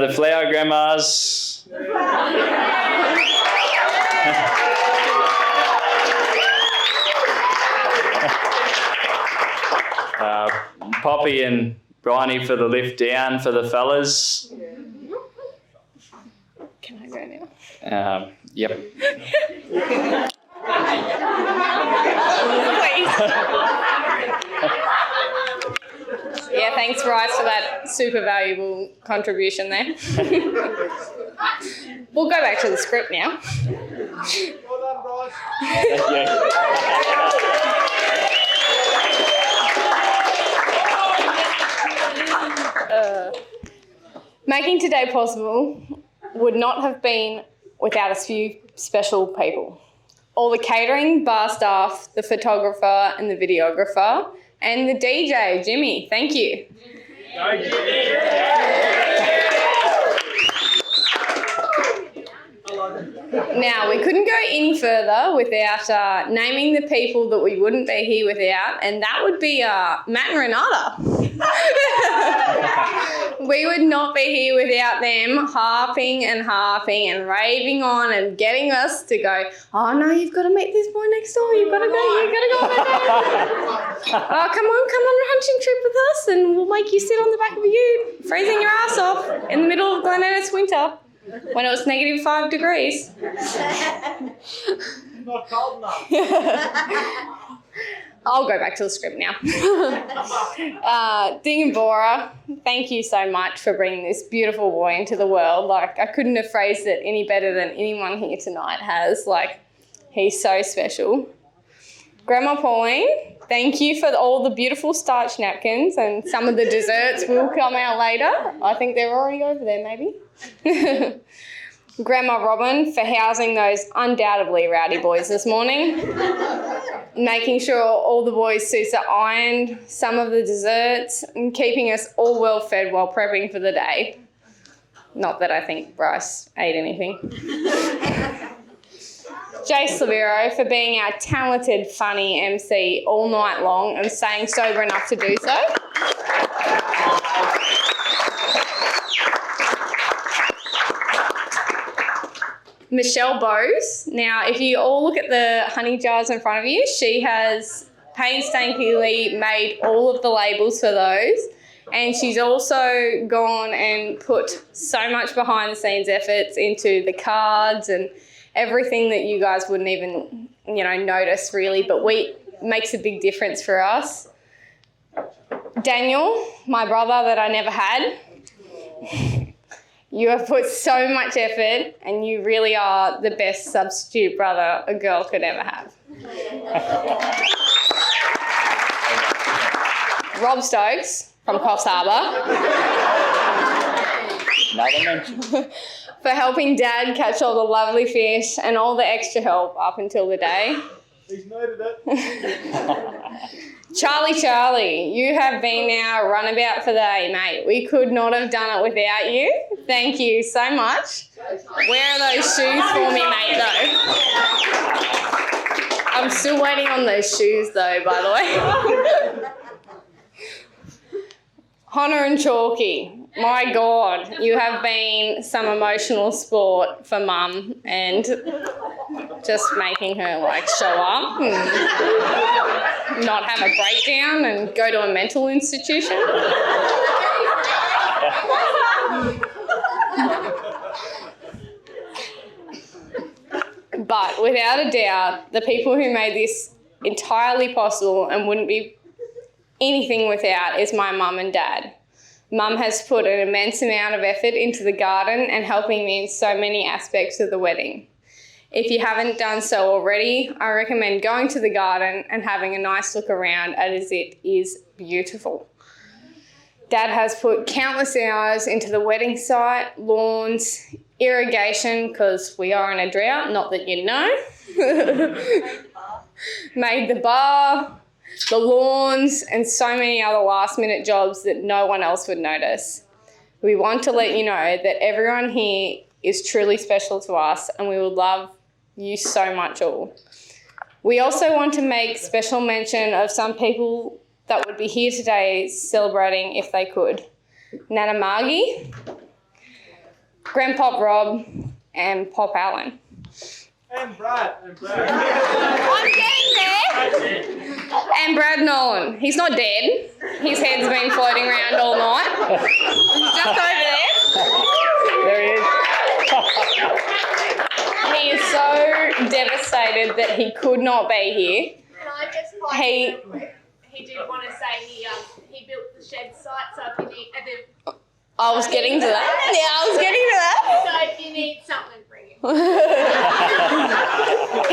The Flower Grandmas. Poppy and Bryony for the lift down for the fellas. Can I go now? Yep. Yeah, thanks, Bryce, for that super valuable contribution there. We'll go back to the script now. Well done, Bryce. Making today possible would not have been without a few special people. All the catering, bar staff, the photographer and the videographer, and the DJ, Jimmy. Thank you. Now, we couldn't go any further without naming the people that we wouldn't be here without, and that would be Matt and Renata. We would not be here without them harping and raving on and getting us to go, oh no, you've got to meet this boy next door, you've got to go, you've got to go over there. Oh, come on a hunting trip with us and we'll make you sit on the back of a ute, freezing your ass off in the middle of Glen Innes winter when it was -5 degrees. Not cold enough. I'll go back to the script now. Ding and Bora, thank you so much for bringing this beautiful boy into the world. Like, I couldn't have phrased it any better than anyone here tonight has. Like, he's so special. Grandma Pauline, thank you for all the beautiful starch napkins, and some of the desserts will come out later. I think they're already over there, maybe. Grandma Robin for housing those undoubtedly rowdy boys this morning, making sure all the boys' suits are ironed, some of the desserts, and keeping us all well fed while prepping for the day. Not that I think Bryce ate anything. Jace Lavero for being our talented, funny MC all night long and staying sober enough to do so. Michelle Bose. Now, if you all look at the honey jars in front of you, she has painstakingly made all of the labels for those. And she's also gone and put so much behind the scenes efforts into the cards and everything that you guys wouldn't even, notice really, but makes a big difference for us. Daniel, my brother that I never had. You have put so much effort and you really are the best substitute brother a girl could ever have. Rob Stokes from Coffs Harbour. Another mention. For helping Dad catch all the lovely fish and all the extra help up until the day. He's noted it. Charlie, you have been our runabout for the day, mate. We could not have done it without you. Thank you so much. Where are those shoes for me, mate, though? I'm still waiting on those shoes, though, by the way. Honor and Chalky, my God, you have been some emotional sport for Mum and just making her like show up and not have a breakdown and go to a mental institution. But without a doubt, the people who made this entirely possible and wouldn't be anything without is my mum and dad. Mum has put an immense amount of effort into the garden and helping me in so many aspects of the wedding. If you haven't done so already, I recommend going to the garden and having a nice look around as it is beautiful. Dad has put countless hours into the wedding site, lawns, irrigation, because we are in a drought, not that you know. Made the bar, the lawns, and so many other last minute jobs that no one else would notice. We want to let you know that everyone here is truly special to us and we would love you so much all. We also want to make special mention of some people that would be here today celebrating if they could. Nana Margie, Grandpop Rob, and Pop Allen. And Brad. I'm getting there. And Brad Nolan. He's not dead. His head's been floating around all night. He's just over there. There he is. He is so devastated that he could not be here. And I just like he did want to say he built the shed site, so if you need I was getting to that. Yeah, I was getting to that. So if you need something, bring it.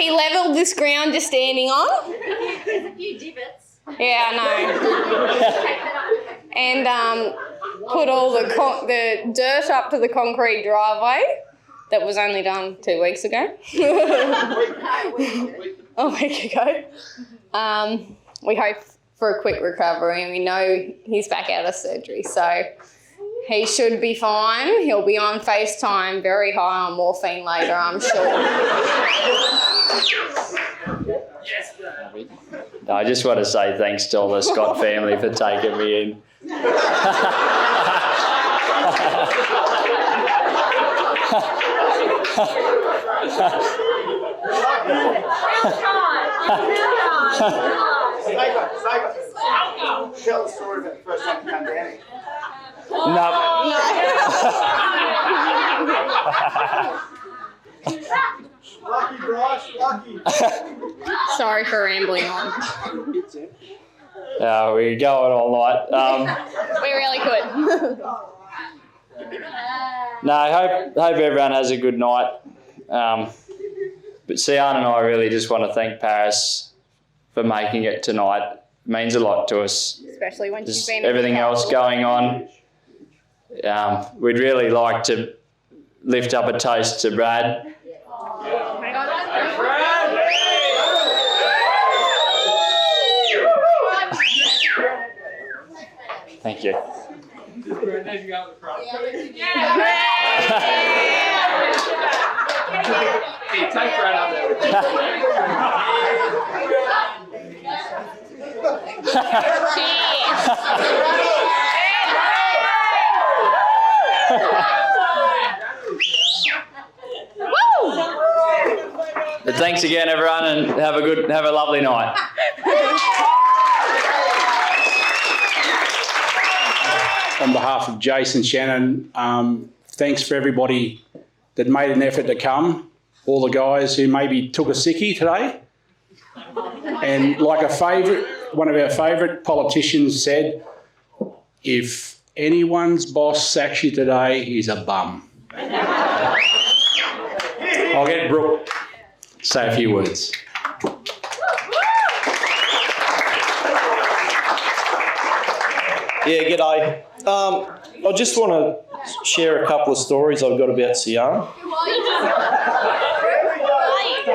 He levelled this ground just standing on. There's a few divots. Yeah, I know. And put all the dirt up to the concrete driveway that was only done 2 weeks ago. A week ago. We hope for a quick recovery and we know he's back out of surgery, so he should be fine. He'll be on FaceTime very high on morphine later, I'm sure. I just want to say thanks to all the Scott family for taking me in. Tell the story about the first time you came down here. No. Lucky, Bryce, lucky. Sorry for rambling on. We're going all night. We really could. No, I hope everyone has a good night. But Sian and I really just want to thank Paris for making it tonight. It means a lot to us. Especially when she's Just been everything else going on. We'd really like to lift up a toast to Brad. Thank you. Take Brad up there. But thanks again, everyone, and have a lovely night. On behalf of Jason, Shannon, thanks for everybody that made an effort to come. All the guys who maybe took a sickie today. And like one of our favourite politicians said, if anyone's boss sacks you today, he's a bum. I'll get Brooke to say a few words. Yeah, g'day. I just want to share a couple of stories I've got about Sian.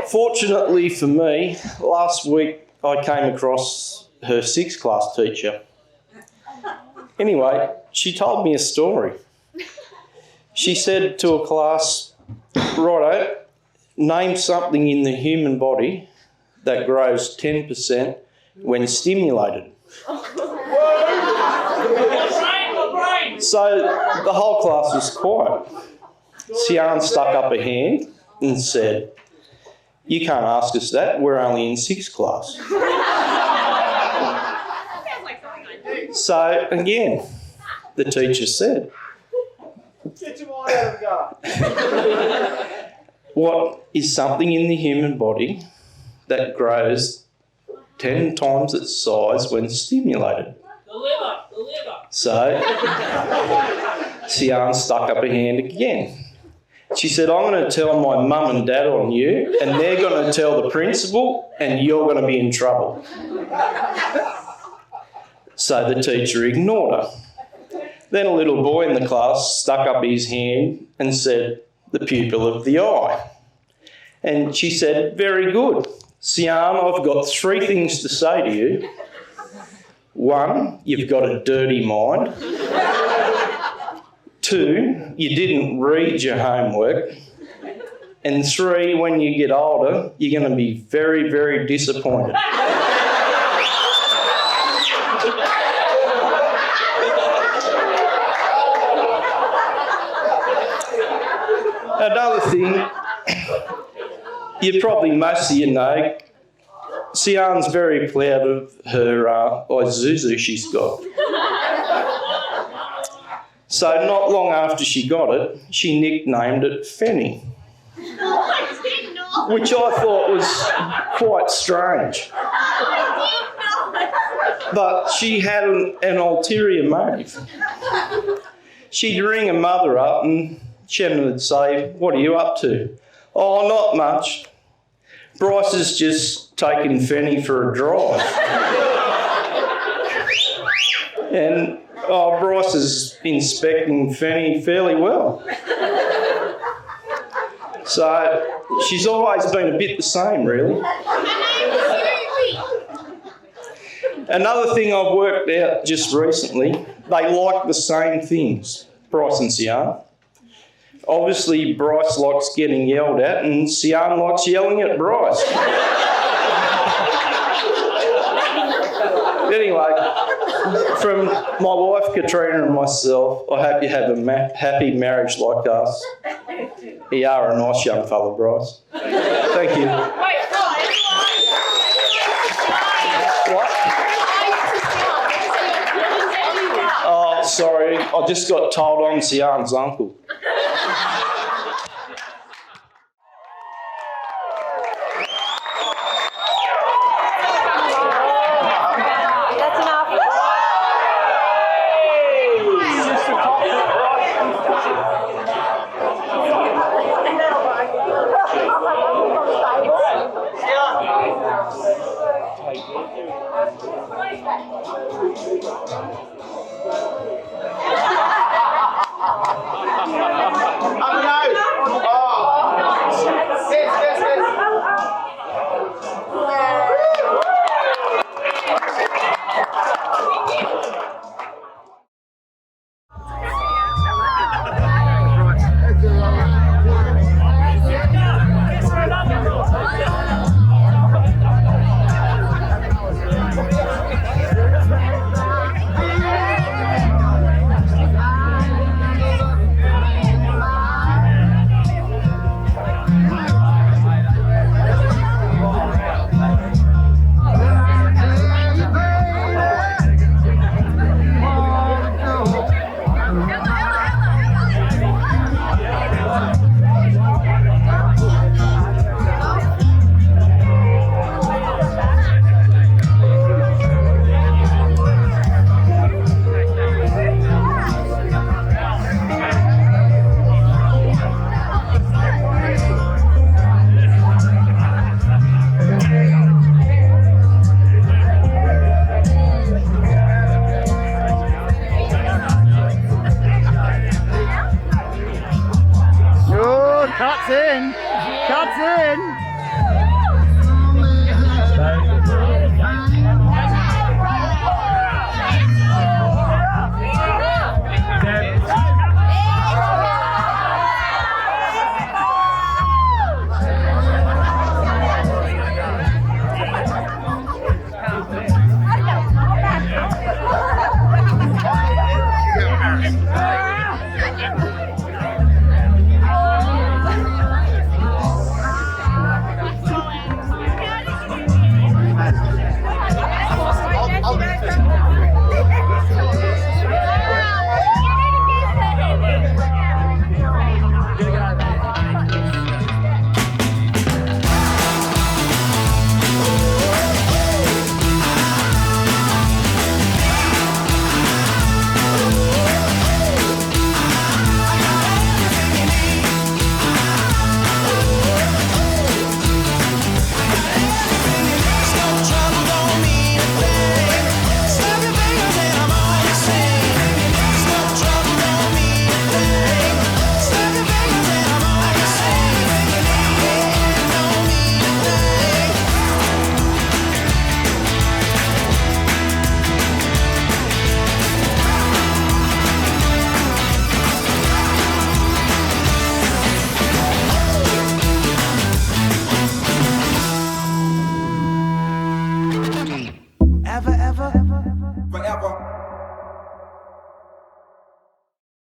Fortunately for me, last week I came across her 6th class teacher. Anyway, she told me a story. She said to a class, righto, name something in the human body that grows 10% when stimulated. So the whole class was quiet. Sian stuck up a hand and said, "You can't ask us that, we're only in sixth class." So again, the teacher said, "What is something in the human body that grows 10 times its size when stimulated?" The liver. So Sian stuck up a hand again. She said, "I'm going to tell my mum and dad on you, and they're going to tell the principal, and you're going to be in trouble." So the teacher ignored her. Then a little boy in the class stuck up his hand and said, "The pupil of the eye." And she said, "Very good. Sian, I've got 3 things to say to you. 1, you've got a dirty mind. 2, you didn't read your homework. And 3, when you get older, you're going to be very, very disappointed." Another thing, most of you know, Sian's very proud of her Isuzu she's got. So not long after she got it, she nicknamed it Fenny, which I thought was quite strange. But she had an ulterior motive. She'd ring her mother up and Shannon would say, "What are you up to?" "Oh, not much. Bryce has just taken Fenny for a drive." And Bryce is inspecting Fenny fairly well. So she's always been a bit the same, really. Another thing I've worked out just recently, they like the same things, Bryce and Sian. Obviously, Bryce likes getting yelled at and Sian likes yelling at Bryce. Anyway, from my wife Katrina and myself, I hope you have a happy marriage like us. You are a nice young fella, Bryce. Thank you. What? Oh, sorry. I just got told I'm Sian's uncle. Thank you.